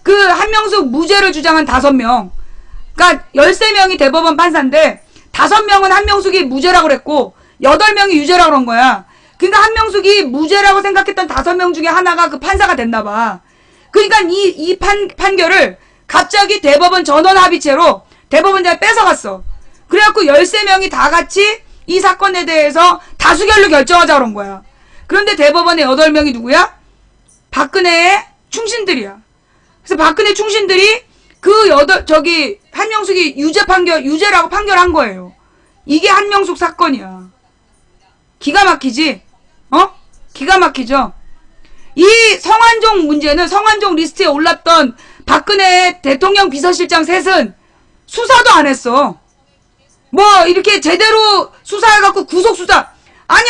그 한명숙 무죄를 주장한 5명. 그러니까 13명이 대법원 판사인데 5명은 한명숙이 무죄라고 그랬고 8명이 유죄라고 그런 거야. 그러니까 한명숙이 무죄라고 생각했던 5명 중에 하나가 그 판사가 됐나 봐. 그러니까 이 판결을 갑자기 대법원 전원 합의체로 대법원장이 뺏어갔어. 그래갖고 13명이 다 같이 이 사건에 대해서 다수결로 결정하자 그런 거야. 그런데 대법원의 8명이 누구야? 박근혜의 충신들이야. 그래서 박근혜 충신들이 한명숙이 유죄라고 판결한 거예요. 이게 한명숙 사건이야. 기가 막히지? 기가 막히죠? 이 성완종 문제는 성완종 리스트에 올랐던 박근혜 대통령 비서실장 셋은 수사도 안 했어. 뭐 이렇게 제대로 수사해갖고 구속수사. 아니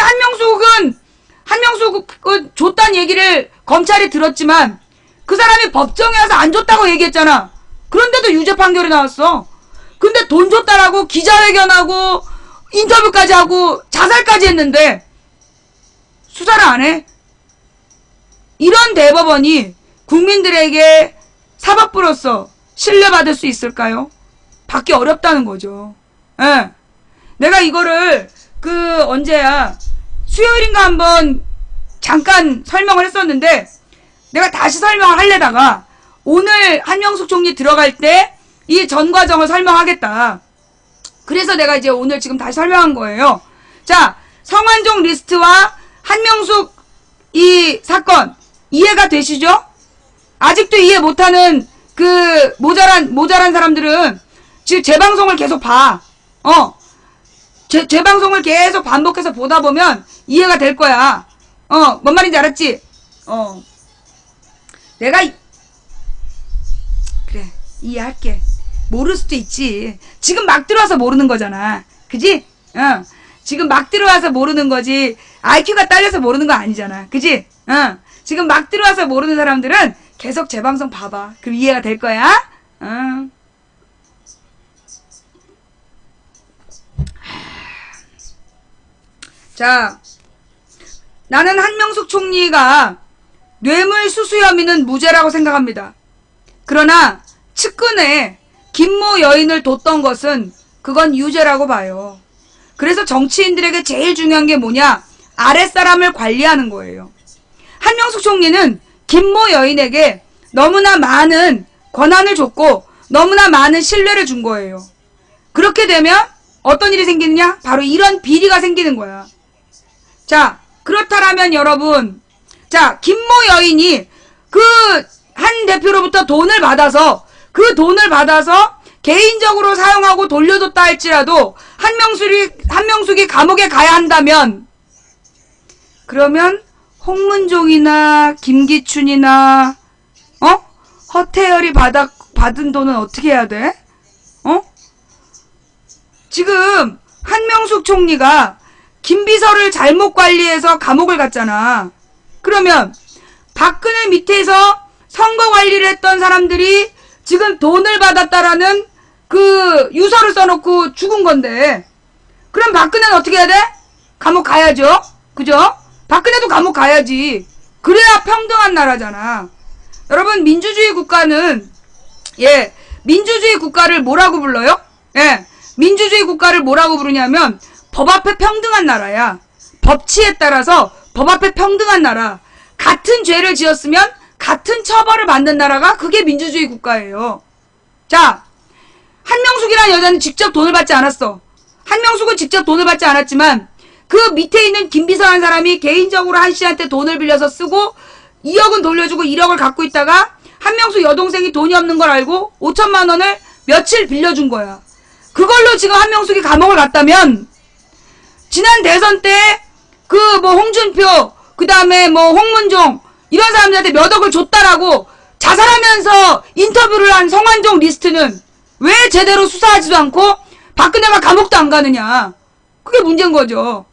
한명숙은 줬단 얘기를 검찰이 들었지만 그 사람이 법정에 와서 안 줬다고 얘기했잖아. 그런데도 유죄 판결이 나왔어. 근데 돈 줬다라고 기자회견하고 인터뷰까지 하고 자살까지 했는데 수사를 안 해? 이런 대법원이 국민들에게 사법부로서 신뢰받을 수 있을까요? 받기 어렵다는 거죠. 예. 내가 이거를 언제야 수요일인가 한번 잠깐 설명을 했었는데 내가 다시 설명을 하려다가 오늘 한명숙 총리 들어갈 때 이 전 과정을 설명하겠다. 그래서 내가 이제 오늘 지금 다시 설명한 거예요. 자, 성완종 리스트와 한명숙 이 사건 이해가 되시죠? 아직도 이해 못하는 그 모자란 사람들은 지금 제 방송을 계속 봐. 제 방송을 계속 반복해서 보다 보면 이해가 될 거야. 뭔 말인지 알았지? 내가 그래 이해할게. 모를 수도 있지. 지금 막 들어와서 모르는 거잖아. 그지? 지금 막 들어와서 모르는 거지. IQ가 딸려서 모르는 거 아니잖아. 그지? 지금 막 들어와서 모르는 사람들은 계속 제 방송 봐봐. 그럼 이해가 될 거야. 자, 나는 한명숙 총리가 뇌물수수 혐의는 무죄라고 생각합니다. 그러나 측근에 김모 여인을 뒀던 것은 그건 유죄라고 봐요. 그래서 정치인들에게 제일 중요한 게 뭐냐? 아랫사람을 관리하는 거예요. 한명숙 총리는 김모 여인에게 너무나 많은 권한을 줬고 너무나 많은 신뢰를 준 거예요. 그렇게 되면 어떤 일이 생기느냐? 바로 이런 비리가 생기는 거야. 자, 그렇다라면 여러분, 자, 김모 여인이 그 한 대표로부터 돈을 받아서 그 돈을 받아서 개인적으로 사용하고 돌려줬다 할지라도 한명숙이 감옥에 가야 한다면 그러면 홍문종이나 김기춘이나 허태열이 받은 돈은 어떻게 해야 돼? 지금 한명숙 총리가 김비서를 잘못 관리해서 감옥을 갔잖아. 그러면 박근혜 밑에서 선거 관리를 했던 사람들이 지금 돈을 받았다라는 그 유서를 써놓고 죽은 건데 그럼 박근혜는 어떻게 해야 돼? 감옥 가야죠. 그죠? 박근혜도 감옥 가야지. 그래야 평등한 나라잖아. 여러분, 민주주의 국가는, 예, 민주주의 국가를 뭐라고 불러요? 예, 민주주의 국가를 뭐라고 부르냐면 법 앞에 평등한 나라야. 법치에 따라서 법 앞에 평등한 나라. 같은 죄를 지었으면 같은 처벌을 받는 나라가 그게 민주주의 국가예요. 자, 한명숙이라는 여자는 직접 돈을 받지 않았어. 한명숙은 직접 돈을 받지 않았지만 그 밑에 있는 김비서라는 사람이 개인적으로 한 씨한테 돈을 빌려서 쓰고 2억은 돌려주고 1억을 갖고 있다가 한명숙 여동생이 돈이 없는 걸 알고 5천만 원을 며칠 빌려준 거야. 그걸로 지금 한명숙이 감옥을 갔다면 지난 대선 때 그 뭐 홍준표 그 다음에 뭐 홍문종 이런 사람들한테 몇 억을 줬다라고 자살하면서 인터뷰를 한 성완종 리스트는 왜 제대로 수사하지도 않고 박근혜가 감옥도 안 가느냐. 그게 문제인 거죠.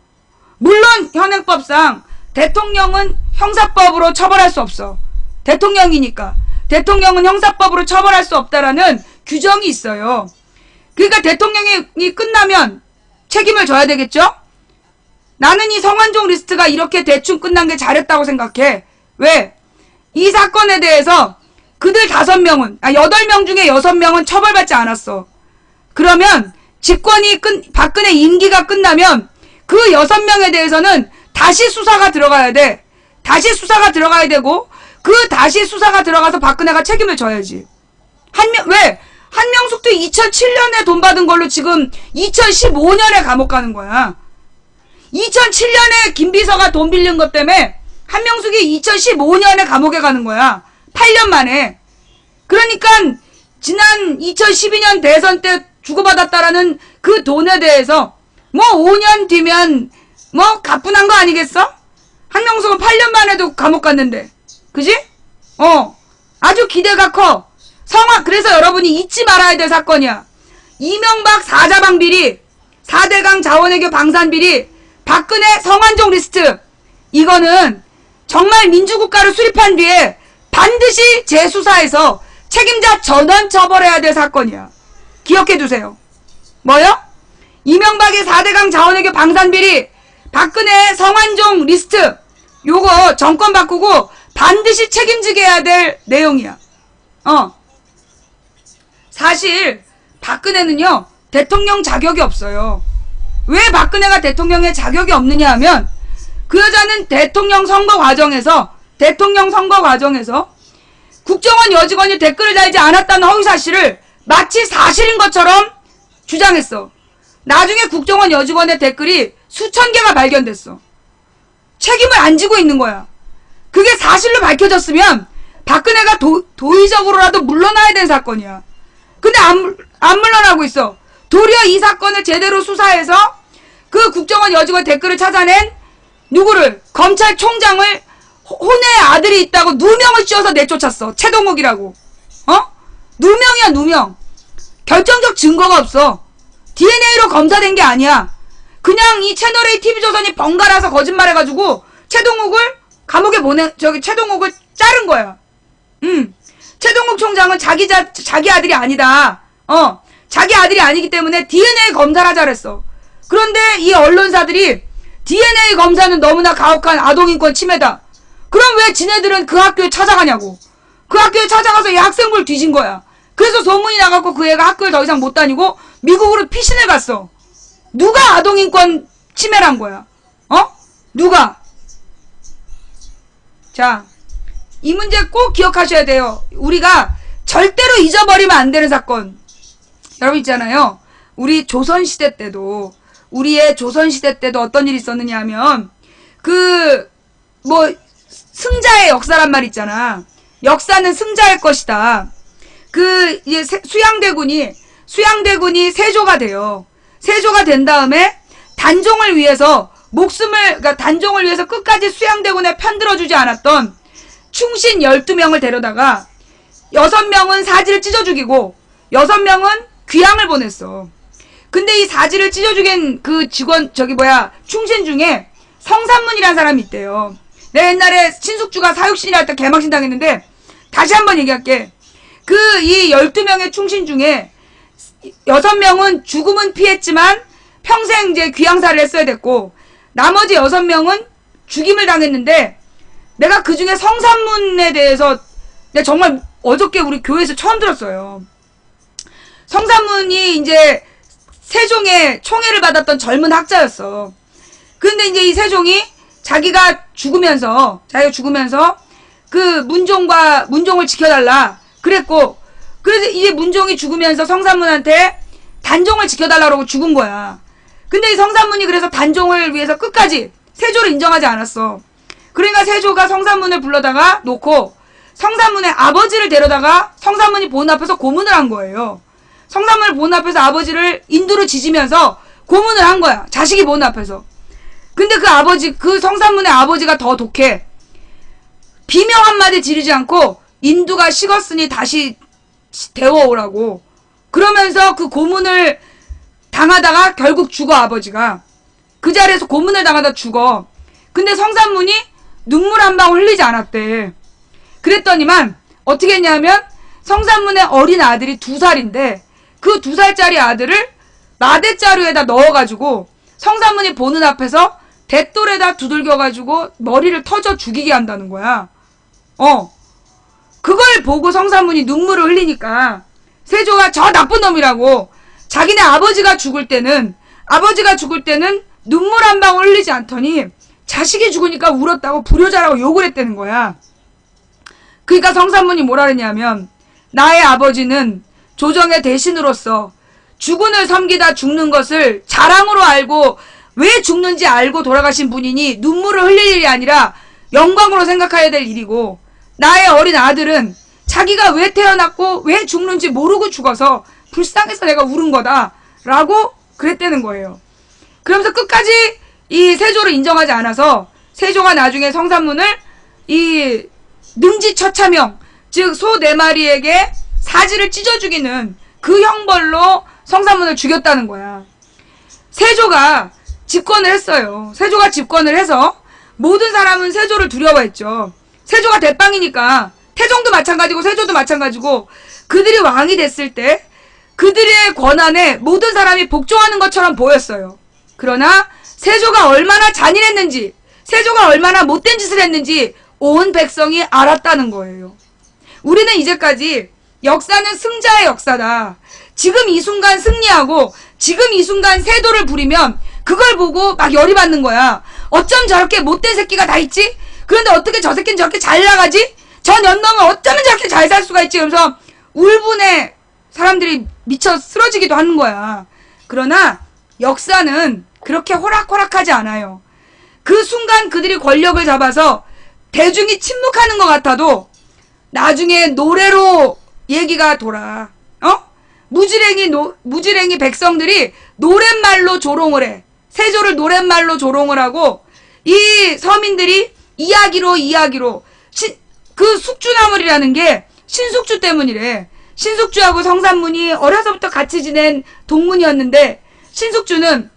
물론 현행법상 대통령은 형사법으로 처벌할 수 없어. 대통령이니까. 대통령은 형사법으로 처벌할 수 없다라는 규정이 있어요. 그러니까 대통령이 끝나면 책임을 져야 되겠죠? 나는 이 성완종 리스트가 이렇게 대충 끝난 게 잘했다고 생각해. 왜? 이 사건에 대해서 그들 8명 중에 6명은 처벌받지 않았어. 그러면 박근혜 임기가 끝나면 그 6명에 대해서는 다시 수사가 들어가야 돼. 다시 수사가 들어가야 되고 그 다시 수사가 들어가서 박근혜가 책임을 져야지. 왜? 한명숙도 2007년에 돈 받은 걸로 지금 2015년에 감옥 가는 거야. 2007년에 김비서가 돈 빌린 것 때문에 한명숙이 2015년에 감옥에 가는 거야. 8년 만에. 그러니까 지난 2012년 대선 때 주고받았다라는 그 돈에 대해서 뭐 5년 뒤면 뭐 가뿐한 거 아니겠어? 한명숙은 8년 만에도 감옥 갔는데. 그지? 아주 기대가 커. 그래서 여러분이 잊지 말아야 될 사건이야. 이명박 사자방 비리, 4대강 자원외교 방산 비리, 박근혜 성완종 리스트. 이거는 정말 민주국가를 수립한 뒤에 반드시 재수사해서 책임자 전원 처벌해야 될 사건이야. 기억해 두세요. 뭐요? 이명박의 4대강 자원외교 방산 비리, 박근혜 성완종 리스트. 요거 정권 바꾸고 반드시 책임지게 해야 될 내용이야. 사실 박근혜는요 대통령 자격이 없어요. 왜 박근혜가 대통령의 자격이 없느냐 하면 그 여자는 대통령 선거 과정에서 국정원 여직원이 댓글을 달지 않았다는 허위사실을 마치 사실인 것처럼 주장했어. 나중에 국정원 여직원의 댓글이 수천 개가 발견됐어. 책임을 안 지고 있는 거야. 그게 사실로 밝혀졌으면 박근혜가 도의적으로라도 물러나야 되는 사건이야. 근데 안 물러나고 있어. 도리어 이 사건을 제대로 수사해서 그 국정원 여직원 댓글을 찾아낸 누구를? 검찰총장을 혼의 아들이 있다고 누명을 씌워서 내쫓았어. 최동욱이라고. 누명이야, 누명. 결정적 증거가 없어. DNA로 검사된 게 아니야. 그냥 이 채널A TV조선이 번갈아서 거짓말해가지고 최동욱을 감옥에 최동욱을 자른 거야. 최동욱 총장은 자기 아들이 아니다. 자기 아들이 아니기 때문에 DNA 검사를 하자 그랬어. 그런데 이 언론사들이 DNA 검사는 너무나 가혹한 아동인권 침해다. 그럼 왜 지네들은 그 학교에 찾아가냐고. 그 학교에 찾아가서 이 학생부를 뒤진 거야. 그래서 소문이 나갖고 그 애가 학교를 더 이상 못 다니고 미국으로 피신을 갔어. 누가 아동인권 침해를 한 거야? 누가? 자, 이 문제 꼭 기억하셔야 돼요. 우리가 절대로 잊어버리면 안 되는 사건. 여러분 있잖아요. 우리의 조선시대 때도 어떤 일이 있었느냐 하면 승자의 역사란 말 있잖아. 역사는 승자의 것이다. 이제 수양대군이 세조가 돼요. 세조가 된 다음에 단종을 위해서 단종을 위해서 끝까지 수양대군에 편들어주지 않았던 충신 12명을 데려다가 6명은 사지를 찢어 죽이고 6명은 귀향을 보냈어. 근데 이 사지를 찢어 죽인 그 충신 중에 성산문이라는 사람이 있대요. 내가 옛날에 신숙주가 사육신이라 할 때 개막신 당했는데 다시 한번 얘기할게. 이 12명의 충신 중에 6명은 죽음은 피했지만 평생 이제 귀향사를 했어야 됐고 나머지 6명은 죽임을 당했는데 내가 그 중에 성산문에 대해서 내가 정말 어저께 우리 교회에서 처음 들었어요. 성산문이 이제 세종의 총애를 받았던 젊은 학자였어. 근데 이제 이 세종이 자기가 죽으면서 그 문종을 지켜달라 그랬고, 그래서 이제 문종이 죽으면서 성산문한테 단종을 지켜달라고 죽은 거야. 근데 이 성산문이 그래서 단종을 위해서 끝까지 세조를 인정하지 않았어. 그러니까 세조가 성산문을 불러다가 놓고 성산문의 아버지를 데려다가 성산문이 보는 앞에서 고문을 한 거예요. 성산문을 보는 앞에서 아버지를 인두로 지지면서 고문을 한 거야. 자식이 보는 앞에서. 근데 그 성산문의 아버지가 더 독해. 비명 한마디 지르지 않고 인두가 식었으니 다시 데워오라고. 그러면서 그 고문을 당하다가 결국 죽어, 아버지가. 그 자리에서 고문을 당하다 죽어. 근데 성산문이 눈물 한 방울 흘리지 않았대. 그랬더니만 어떻게 했냐면 성산문의 어린 아들이 2살인데 그 2살짜리 아들을 마대자루에다 넣어가지고 성산문이 보는 앞에서 대돌에다 두들겨가지고 머리를 터져 죽이게 한다는 거야. 그걸 보고 성산문이 눈물을 흘리니까 세조가 저 나쁜 놈이라고, 자기네 아버지가 죽을 때는 눈물 한 방울 흘리지 않더니 자식이 죽으니까 울었다고 불효자라고 욕을 했다는 거야. 그러니까 성산문이 뭐라 그랬냐면, 나의 아버지는 조정의 대신으로서 주군을 섬기다 죽는 것을 자랑으로 알고 왜 죽는지 알고 돌아가신 분이니 눈물을 흘릴 일이 아니라 영광으로 생각해야 될 일이고, 나의 어린 아들은 자기가 왜 태어났고 왜 죽는지 모르고 죽어서 불쌍해서 내가 울은 거다 라고 그랬다는 거예요. 그러면서 끝까지 이 세조를 인정하지 않아서 세조가 나중에 성산문을 이 능지처참형, 즉 소 4마리에게 사지를 찢어 죽이는 그 형벌로 성산문을 죽였다는 거야. 세조가 집권을 했어요. 세조가 집권을 해서 모든 사람은 세조를 두려워했죠. 세조가 대빵이니까 태종도 마찬가지고 세조도 마찬가지고 그들이 왕이 됐을 때 그들의 권한에 모든 사람이 복종하는 것처럼 보였어요. 그러나 세조가 얼마나 잔인했는지, 세조가 얼마나 못된 짓을 했는지 온 백성이 알았다는 거예요. 우리는 이제까지 역사는 승자의 역사다. 지금 이 순간 승리하고 지금 이 순간 세도를 부리면 그걸 보고 막 열이 받는 거야. 어쩜 저렇게 못된 새끼가 다 있지? 그런데 어떻게 저 새끼는 저렇게 잘 나가지? 저 년놈은 어쩌면 저렇게 잘 살 수가 있지? 이러면서 울분에 사람들이 미쳐 쓰러지기도 하는 거야. 그러나 역사는 그렇게 호락호락하지 않아요. 그 순간 그들이 권력을 잡아서 대중이 침묵하는 것 같아도 나중에 노래로 얘기가 돌아. 무지랭이 백성들이 노랫말로 조롱을 해. 세조를 노랫말로 조롱을 하고 이 서민들이 이야기로 그 숙주나물이라는 게 신숙주 때문이래. 신숙주하고 성산문이 어려서부터 같이 지낸 동문이었는데 신숙주는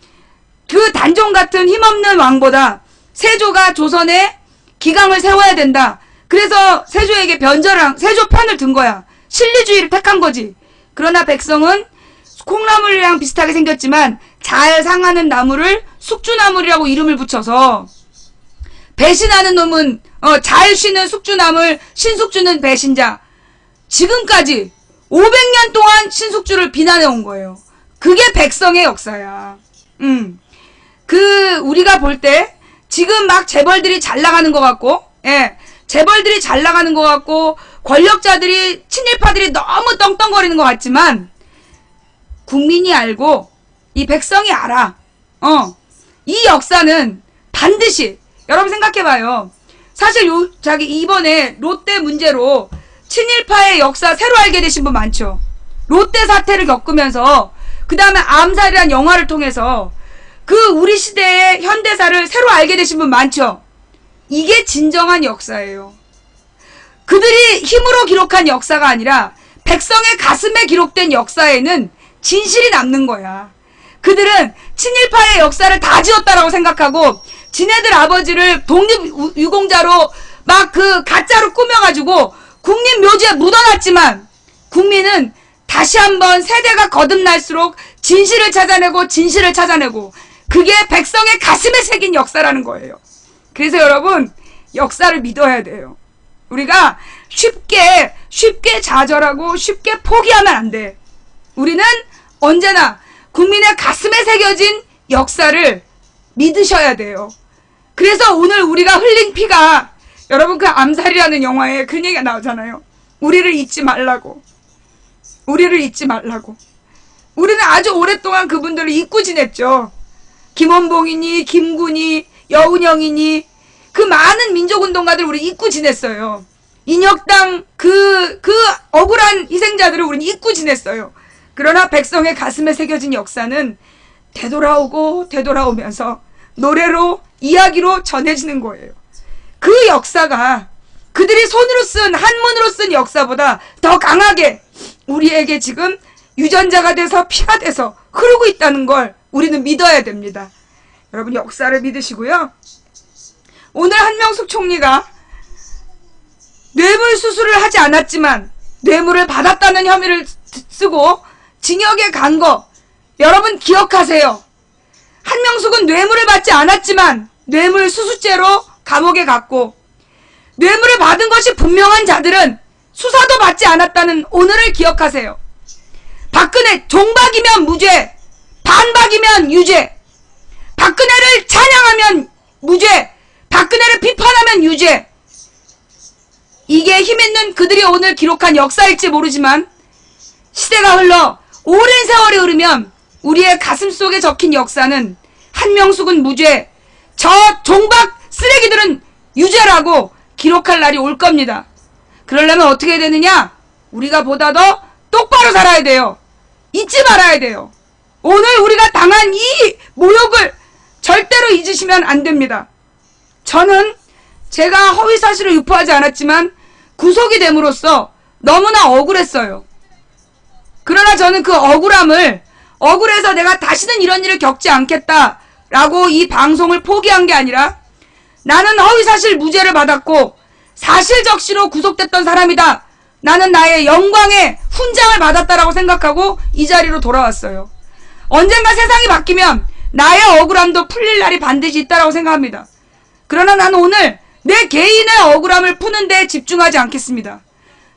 그 단종 같은 힘없는 왕보다 세조가 조선에 기강을 세워야 된다. 그래서 세조에게 세조 편을 든 거야. 신리주의를 택한 거지. 그러나 백성은 콩나물이랑 비슷하게 생겼지만 잘 상하는 나물을 숙주나물이라고 이름을 붙여서 배신하는 놈은 잘 쉬는 숙주나물, 신숙주는 배신자. 지금까지 500년 동안 신숙주를 비난해 온 거예요. 그게 백성의 역사야. 우리가 볼 때 지금 막 재벌들이 잘 나가는 것 같고, 재벌들이 잘 나가는 것 같고 권력자들이 친일파들이 너무 떵떵거리는 것 같지만 국민이 알고 이 백성이 알아. 이 역사는 반드시 여러분 생각해봐요. 사실 이번에 롯데 문제로 친일파의 역사 새로 알게 되신 분 많죠. 롯데 사태를 겪으면서 그 다음에 암살이란 영화를 통해서 그 우리 시대의 현대사를 새로 알게 되신 분 많죠. 이게 진정한 역사예요. 그들이 힘으로 기록한 역사가 아니라 백성의 가슴에 기록된 역사에는 진실이 남는 거야. 그들은 친일파의 역사를 다 지웠다라고 생각하고 지네들 아버지를 독립유공자로 막 그 가짜로 꾸며가지고 국립 묘지에 묻어놨지만 국민은 다시 한번 세대가 거듭날수록 진실을 찾아내고 그게 백성의 가슴에 새긴 역사라는 거예요. 그래서 여러분 역사를 믿어야 돼요. 우리가 쉽게 좌절하고 쉽게 포기하면 안 돼. 우리는 언제나 국민의 가슴에 새겨진 역사를 믿으셔야 돼요. 그래서 오늘 우리가 흘린 피가, 여러분 그 암살이라는 영화에 그런 얘기가 나오잖아요. 우리를 잊지 말라고. 우리를 잊지 말라고. 우리는 아주 오랫동안 그분들을 잊고 지냈죠. 김원봉이니 김군이 여운형이니 그 많은 민족운동가들 우리 잊고 지냈어요. 인혁당 그 억울한 희생자들을 우리는 잊고 지냈어요. 그러나 백성의 가슴에 새겨진 역사는 되돌아오고 되돌아오면서 노래로 이야기로 전해지는 거예요. 그 역사가 그들이 손으로 쓴 한문으로 쓴 역사보다 더 강하게 우리에게 지금 유전자가 돼서 피가 돼서 흐르고 있다는 걸 우리는 믿어야 됩니다. 여러분 역사를 믿으시고요. 오늘 한명숙 총리가 뇌물 수수를 하지 않았지만 뇌물을 받았다는 혐의를 쓰고 징역에 간 거 여러분 기억하세요. 한명숙은 뇌물을 받지 않았지만 뇌물 수수죄로 감옥에 갔고 뇌물을 받은 것이 분명한 자들은 수사도 받지 않았다는 오늘을 기억하세요. 박근혜 종박이면 무죄, 반박이면 유죄, 박근혜를 찬양하면 무죄, 박근혜를 비판하면 유죄. 이게 힘있는 그들이 오늘 기록한 역사일지 모르지만 시대가 흘러 오랜 세월이 흐르면 우리의 가슴 속에 적힌 역사는 한명숙은 무죄, 저 종박 쓰레기들은 유죄라고 기록할 날이 올 겁니다. 그러려면 어떻게 되느냐? 우리가 보다 더 똑바로 살아야 돼요. 잊지 말아야 돼요. 오늘 우리가 당한 이 모욕을 절대로 잊으시면 안 됩니다. 저는 제가 허위사실을 유포하지 않았지만 구속이 됨으로써 너무나 억울했어요. 그러나 저는 그 억울해서 내가 다시는 이런 일을 겪지 않겠다라고 이 방송을 포기한 게 아니라 나는 허위사실 무죄를 받았고 사실적시로 구속됐던 사람이다. 나는 나의 영광의 훈장을 받았다라고 생각하고 이 자리로 돌아왔어요. 언젠가 세상이 바뀌면 나의 억울함도 풀릴 날이 반드시 있다라고 생각합니다. 그러나 나는 오늘 내 개인의 억울함을 푸는 데 집중하지 않겠습니다.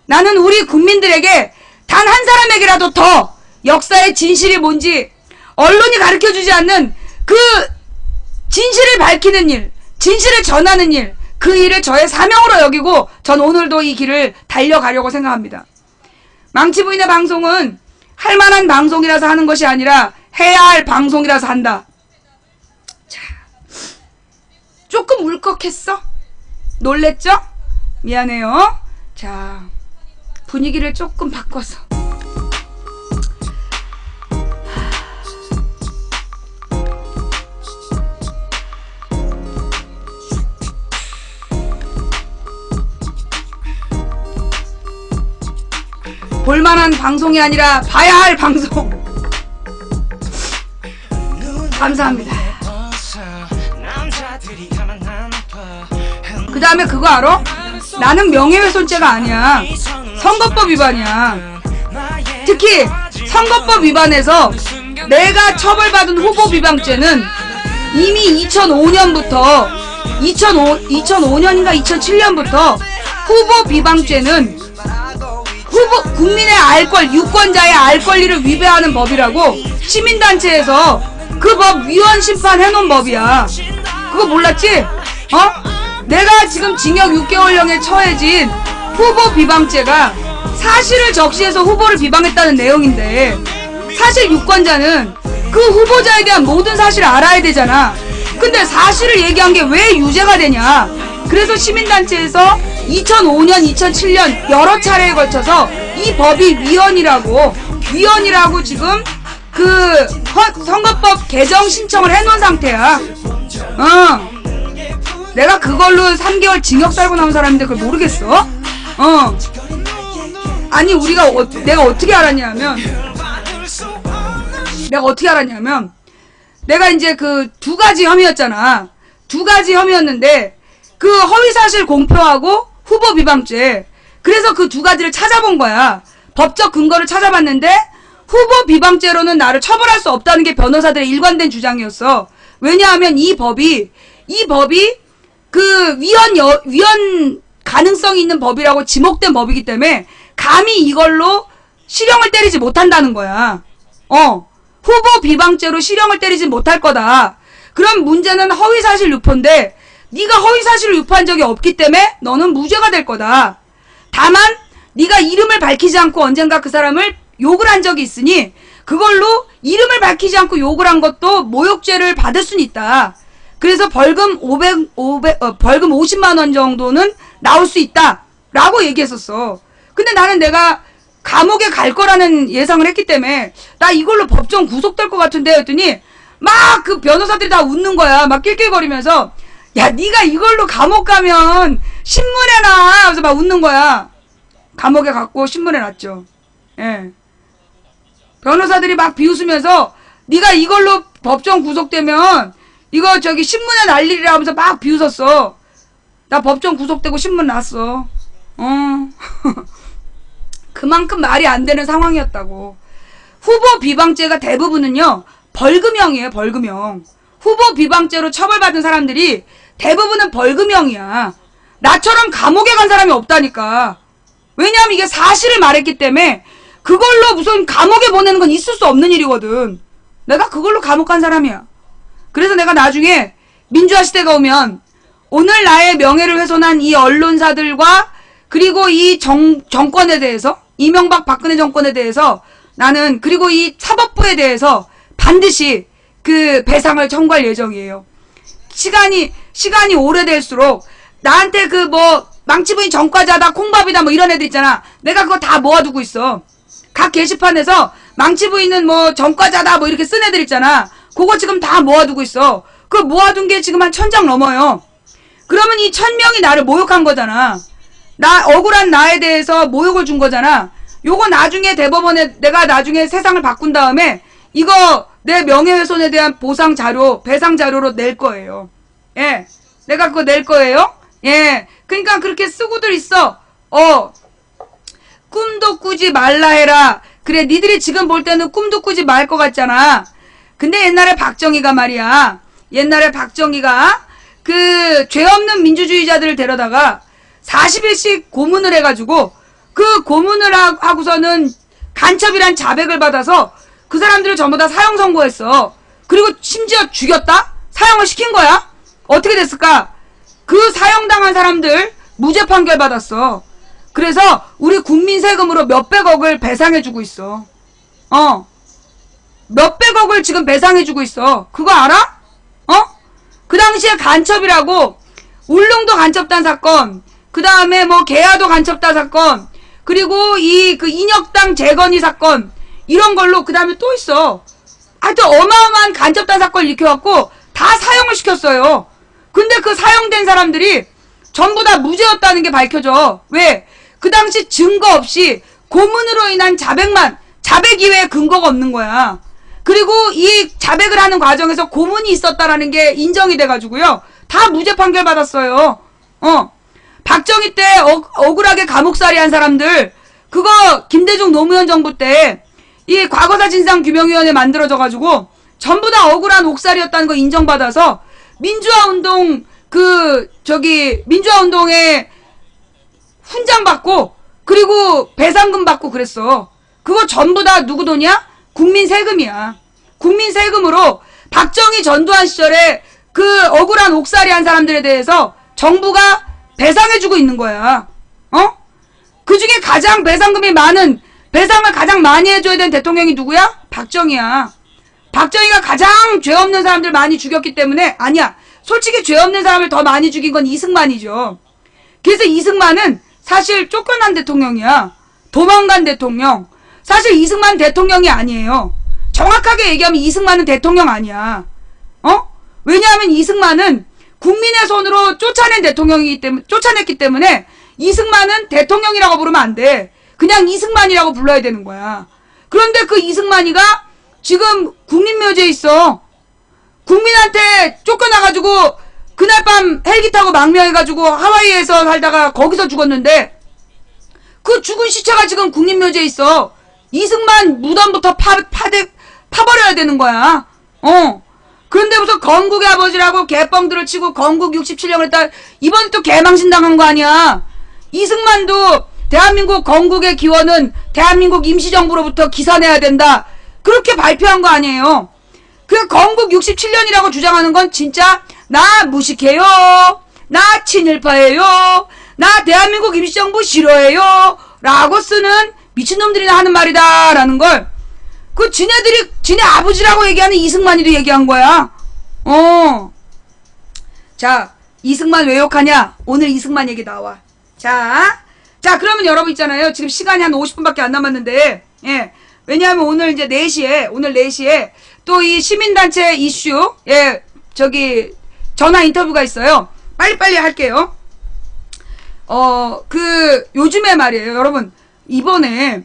나는 우리 국민들에게 단 한 사람에게라도 더 역사의 진실이 뭔지 언론이 가르쳐주지 않는 그 진실을 밝히는 일, 진실을 전하는 일, 그 일을 저의 사명으로 여기고 전 오늘도 이 길을 달려가려고 생각합니다. 망치부인의 방송은 할 만한 방송이라서 하는 것이 아니라 해야 할 방송이라서 한다. 자, 조금 울컥했어? 놀랬죠? 미안해요. 자, 분위기를 조금 바꿔서 볼만한 방송이 아니라 봐야 할 방송. 감사합니다. 그 다음에 그거 알아? 나는 명예훼손죄가 아니야. 선거법 위반이야. 특히 선거법 위반에서 내가 처벌받은 후보 비방죄는 이미 2005년부터 2005년인가 2007년부터 후보 비방죄는 국민의 알 권, 유권자의 알 권리를 위배하는 법이라고 시민단체에서 그 법 위헌 심판해놓은 법이야. 그거 몰랐지? 내가 지금 징역 6개월형에 처해진 후보 비방죄가 사실을 적시해서 후보를 비방했다는 내용인데 사실 유권자는 그 후보자에 대한 모든 사실을 알아야 되잖아. 근데 사실을 얘기한 게 왜 유죄가 되냐? 그래서 시민단체에서 2005년, 2007년 여러 차례에 걸쳐서 이 법이 위헌이라고 지금 그 선거법 개정 신청을 해놓은 상태야. 내가 그걸로 3개월 징역 살고 나온 사람인데 그걸 모르겠어? 아니 내가 어떻게 알았냐면 내가 이제 그 두 가지 혐의였잖아. 두 가지 혐의였는데 그 허위사실 공표하고 후보 비방죄. 그래서 그 두 가지를 찾아본 거야. 법적 근거를 찾아봤는데 후보 비방죄로는 나를 처벌할 수 없다는 게 변호사들의 일관된 주장이었어. 왜냐하면 이 법이 그 위헌 가능성이 있는 법이라고 지목된 법이기 때문에 감히 이걸로 실형을 때리지 못한다는 거야. 후보 비방죄로 실형을 때리지 못할 거다. 그럼 문제는 허위사실 유포인데 네가 허위사실을 유포한 적이 없기 때문에 너는 무죄가 될 거다. 다만 네가 이름을 밝히지 않고 언젠가 그 사람을 욕을 한 적이 있으니 그걸로 이름을 밝히지 않고 욕을 한 것도 모욕죄를 받을 수는 있다. 그래서 벌금 50만 원 정도는 나올 수 있다 라고 얘기했었어. 근데 나는 내가 감옥에 갈 거라는 예상을 했기 때문에 나 이걸로 법정 구속될 것 같은데 했더니 막 그 변호사들이 다 웃는 거야. 막 낄낄거리면서 야 네가 이걸로 감옥 가면 신문에 나. 그래서 막 웃는 거야. 감옥에 갔고 신문에 났죠. 예. 변호사들이 막 비웃으면서 네가 이걸로 법정 구속되면 이거 저기 신문에 날리리라 하면서 막 비웃었어. 나 법정 구속되고 신문 났어. 그만큼 말이 안 되는 상황이었다고. 후보 비방죄가 대부분은요 벌금형이에요. 벌금형. 후보 비방죄로 처벌받은 사람들이 대부분은 벌금형이야. 나처럼 감옥에 간 사람이 없다니까. 왜냐하면 이게 사실을 말했기 때문에 그걸로 무슨 감옥에 보내는 건 있을 수 없는 일이거든. 내가 그걸로 감옥 간 사람이야. 그래서 내가 나중에 민주화 시대가 오면 오늘 나의 명예를 훼손한 이 언론사들과 그리고 이 정권에 대해서 이명박 박근혜 정권에 대해서 나는 그리고 이 사법부에 대해서 반드시 그 배상을 청구할 예정이에요. 시간이 오래될수록 나한테 그 뭐 망치부인 전과자다 콩밥이다 뭐 이런 애들 있잖아. 내가 그거 다 모아두고 있어. 각 게시판에서 망치부인은 뭐 전과자다 뭐 이렇게 쓴 애들 있잖아. 그거 지금 다 모아두고 있어. 그 모아둔 게 지금 한 1000장 넘어요. 그러면 이 1000명이 나를 모욕한 거잖아. 억울한 나에 대해서 모욕을 준 거잖아. 요거 나중에 대법원에 내가 나중에 세상을 바꾼 다음에 이거 내 명예훼손에 대한 보상 자료, 배상 자료로 낼 거예요. 예. 내가 그거 낼 거예요. 예. 그러니까 그렇게 쓰고들 있어. 꿈도 꾸지 말라 해라. 그래, 니들이 지금 볼 때는 꿈도 꾸지 말 것 같잖아. 근데 옛날에 박정희가 말이야. 옛날에 박정희가 그 죄 없는 민주주의자들을 데려다가 40일씩 고문을 해가지고 그 고문을 하고서는 간첩이란 자백을 받아서 그 사람들을 전부 다 사형 선고했어. 그리고 심지어 죽였다? 사형을 시킨 거야? 어떻게 됐을까? 그 사형당한 사람들 무죄 판결 받았어. 그래서 우리 국민 세금으로 몇백억을 배상해주고 있어. 몇백억을 지금 배상해주고 있어. 그거 알아? 그 당시에 간첩이라고 울릉도 간첩단 사건, 그 다음에 뭐 계야도 간첩단 사건, 그리고 그 인혁당 재건이 사건 이런 걸로 그 다음에 또 있어. 하여튼 어마어마한 간첩단 사건을 일으켜갖고 다 사형을 시켰어요. 근데 그 사형된 사람들이 전부 다 무죄였다는 게 밝혀져. 왜? 그 당시 증거 없이 고문으로 인한 자백 이외에 근거가 없는 거야. 그리고 이 자백을 하는 과정에서 고문이 있었다라는 게 인정이 돼가지고요. 다 무죄 판결 받았어요. 박정희 때 억울하게 감옥살이 한 사람들, 그거 김대중 노무현 정부 때 이 과거사 진상규명위원회 만들어져가지고 전부 다 억울한 옥살이였다는 거 인정받아서 민주화운동 민주화운동에 훈장 받고 그리고 배상금 받고 그랬어. 그거 전부 다 누구 돈이야? 국민 세금이야. 국민 세금으로 박정희 전두환 시절에 그 억울한 옥살이 한 사람들에 대해서 정부가 배상해주고 있는 거야. 그 중에 가장 배상금이 많은, 배상을 가장 많이 해줘야 되는 대통령이 누구야? 박정희야. 박정희가 가장 죄 없는 사람들 많이 죽였기 때문에, 아니야. 솔직히 죄 없는 사람을 더 많이 죽인 건 이승만이죠. 그래서 이승만은 사실 쫓겨난 대통령이야. 도망간 대통령. 사실 이승만 대통령이 아니에요. 정확하게 얘기하면 이승만은 대통령 아니야. 왜냐하면 이승만은 국민의 손으로 쫓아냈기 때문에 이승만은 대통령이라고 부르면 안 돼. 그냥 이승만이라고 불러야 되는 거야. 그런데 그 이승만이가 지금 국민묘지에 있어. 국민한테 쫓겨나가지고 그날 밤 헬기 타고 망명해가지고 하와이에서 살다가 거기서 죽었는데 그 죽은 시체가 지금 국민묘지에 있어. 이승만 무덤부터 파버려야 되는 거야. 그런데 무슨 건국의 아버지라고 개뻥들을 치고 건국 67년을 했다. 이번에 또 개망신 당한 거 아니야. 이승만도 대한민국 건국의 기원은 대한민국 임시정부로부터 기산해야 된다. 그렇게 발표한 거 아니에요. 그 건국 67년이라고 주장하는 건 진짜 나 무식해요. 나 친일파예요. 나 대한민국 임시정부 싫어해요. 라고 쓰는 미친놈들이나 하는 말이다. 라는 걸 그 지네들이 지네 아버지라고 얘기하는 이승만이도 얘기한 거야. 자, 이승만 왜 욕하냐? 오늘 이승만 얘기 나와. 자, 그러면 여러분 있잖아요. 지금 시간이 한 50분밖에 안 남았는데, 예. 왜냐하면 오늘 이제 4시에 또 이 시민단체 이슈, 예, 전화 인터뷰가 있어요. 빨리빨리 할게요. 요즘에 말이에요. 여러분, 이번에,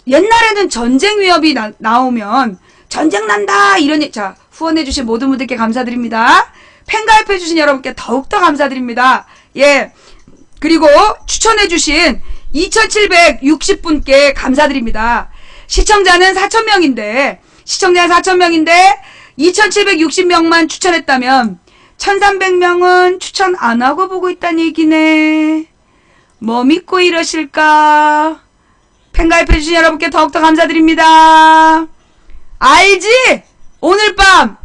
옛날에는 전쟁 위협이 나오면, 전쟁 난다! 자, 후원해주신 모든 분들께 감사드립니다. 팬가입해주신 여러분께 더욱더 감사드립니다. 예. 그리고 추천해주신 2760분께 감사드립니다. 시청자는 4,000명인데 2760명만 추천했다면 1300명은 추천 안 하고 보고 있다는 얘기네. 뭐 믿고 이러실까? 팬가입해주신 여러분께 더욱더 감사드립니다. 알지? 오늘 밤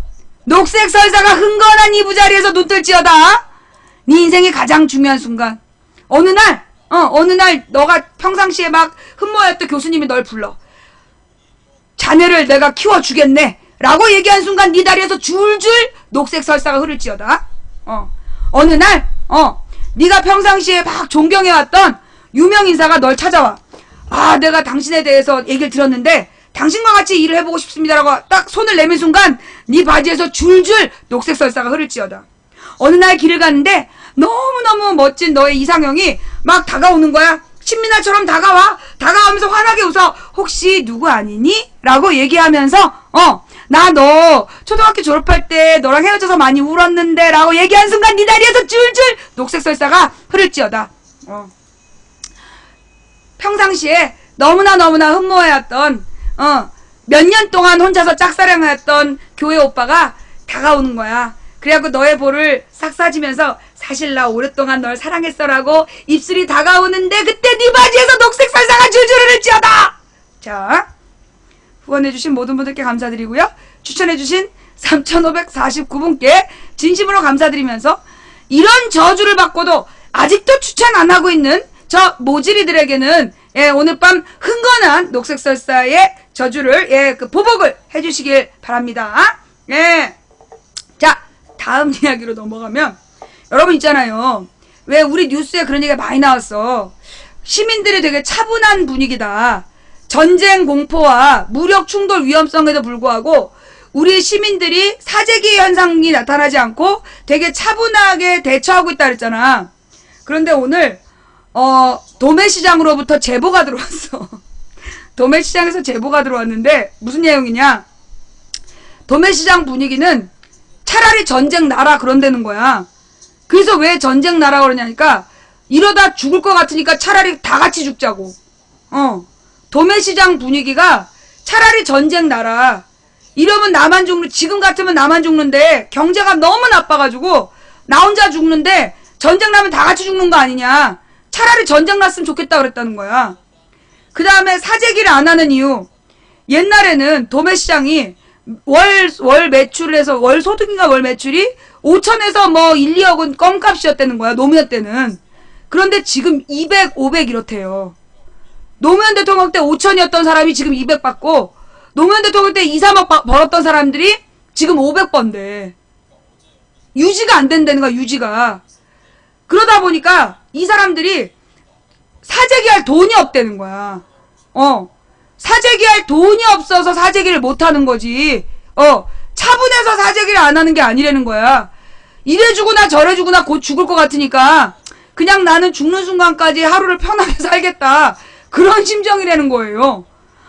녹색 설사가 흥건한 이부자리에서 눈뜰지어다. 네 인생의 가장 중요한 순간. 어느 날 너가 평상시에 막 흠모했던 교수님이 널 불러. 자네를 내가 키워주겠네. 라고 얘기한 순간 네 다리에서 줄줄 녹색 설사가 흐를지어다. 어느 날, 네가 평상시에 막 존경해왔던 유명 인사가 널 찾아와. 아, 내가 당신에 대해서 얘기를 들었는데 당신과 같이 일을 해보고 싶습니다라고 딱 손을 내민 순간 네 바지에서 줄줄 녹색 설사가 흐를지어다. 어느 날 길을 갔는데 너무너무 멋진 너의 이상형이 막 다가오는 거야. 신민아처럼 다가오면서 환하게 웃어. 혹시 누구 아니니? 라고 얘기하면서 나 너 초등학교 졸업할 때 너랑 헤어져서 많이 울었는데 라고 얘기한 순간 네 다리에서 줄줄 녹색 설사가 흐를지어다. 평상시에 너무나 흠모해왔던 몇 년 동안 혼자서 짝사랑하였던 교회 오빠가 다가오는 거야. 그래갖고 너의 볼을 싹 싸지면서 사실 나 오랫동안 널 사랑했어라고 입술이 다가오는데 그때 네 바지에서 녹색 설사가 줄줄 흐를지어다. 자, 후원해주신 모든 분들께 감사드리고요. 추천해주신 3549분께 진심으로 감사드리면서 이런 저주를 받고도 아직도 추천 안 하고 있는 저 모질이들에게는 오늘 밤 흥건한 녹색 설사의 저주를 보복을 해주시길 바랍니다. 자, 다음 이야기로 넘어가면 여러분 있잖아요. 왜 우리 뉴스에 그런 얘기가 많이 나왔어. 시민들이 되게 차분한 분위기다. 전쟁 공포와 무력 충돌 위험성에도 불구하고 우리 시민들이 사재기 현상이 나타나지 않고 되게 차분하게 대처하고 있다 그랬잖아. 그런데 오늘 도매시장으로부터 제보가 들어왔어. 도매시장에서 제보가 들어왔는데 무슨 내용이냐. 도매시장 분위기는 차라리 전쟁 나라 그런다는 거야. 그래서 왜 전쟁 나라 그러냐니까 이러다 죽을 것 같으니까 차라리 다 같이 죽자고. 도매시장 분위기가 차라리 전쟁 나라. 이러면 나만 지금 같으면 나만 죽는데 경제가 너무 나빠가지고 나 혼자 죽는데 전쟁 나면 다 같이 죽는 거 아니냐. 차라리 전쟁 났으면 좋겠다 그랬다는 거야. 그 다음에 사재기를 안 하는 이유. 옛날에는 도매시장이 월 매출을 해서 월 소득인가 월 매출이 5천에서 뭐 1, 2억은 껌값이었다는 거야. 노무현 때는. 그런데 지금 200, 500 이렇대요. 노무현 대통령 때 5천이었던 사람이 지금 200 받고 노무현 대통령 때 2, 3억 벌었던 사람들이 지금 500 번대. 유지가 안 된다는 거야. 유지가. 그러다 보니까 이 사람들이 사재기할 돈이 없다는 거야. 사재기할 돈이 없어서 사재기를 못하는 거지. 차분해서 사재기를 안 하는 게 아니라는 거야. 이래주구나 저래주구나 곧 죽을 것 같으니까 그냥 나는 죽는 순간까지 하루를 편하게 살겠다. 그런 심정이라는 거예요.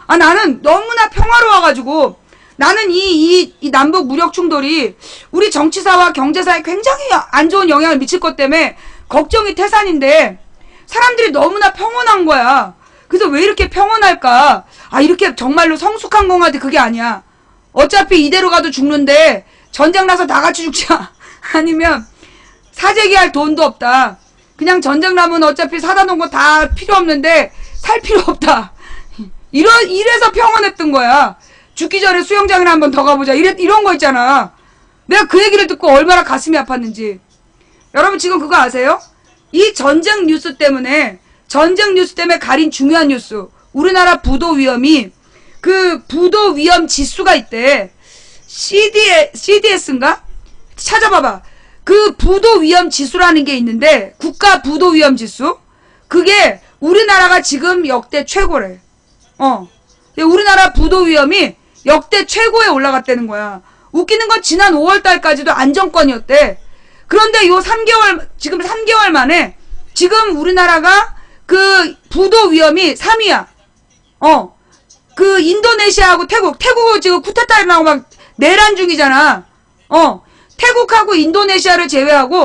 아, 나는 너무나 평화로워가지고 나는 이 남북 무력 충돌이 우리 정치사와 경제사에 굉장히 안 좋은 영향을 미칠 것 때문에 걱정이 태산인데 사람들이 너무나 평온한 거야. 그래서 왜 이렇게 평온할까? 아, 이렇게 정말로 성숙한 건가한테 그게 아니야. 어차피 이대로 가도 죽는데 전쟁 나서 다 같이 죽자. 아니면 사재기할 돈도 없다. 그냥 전쟁 나면 어차피 사다 놓은 거 다 필요 없는데 살 필요 없다. 이래서 평온했던 거야. 죽기 전에 수영장이나 한번 더 가보자. 이런 거 있잖아. 내가 그 얘기를 듣고 얼마나 가슴이 아팠는지. 여러분 지금 그거 아세요? 이 전쟁 뉴스 때문에 가린 중요한 뉴스. 우리나라 부도 위험이 그 부도 위험 지수가 있대. CDS인가? 찾아봐봐. 그 부도 위험 지수라는 게 있는데 국가 부도 위험 지수? 그게 우리나라가 지금 역대 최고래. 우리나라 부도 위험이 역대 최고에 올라갔다는 거야. 웃기는 건 지난 5월 달까지도 안정권이었대. 그런데 요 3개월, 지금 3개월 만에 지금 우리나라가 그 부도 위험이 3위야. 그 인도네시아하고 태국은 지금 쿠데타를 나고 막 내란 중이잖아. 태국하고 인도네시아를 제외하고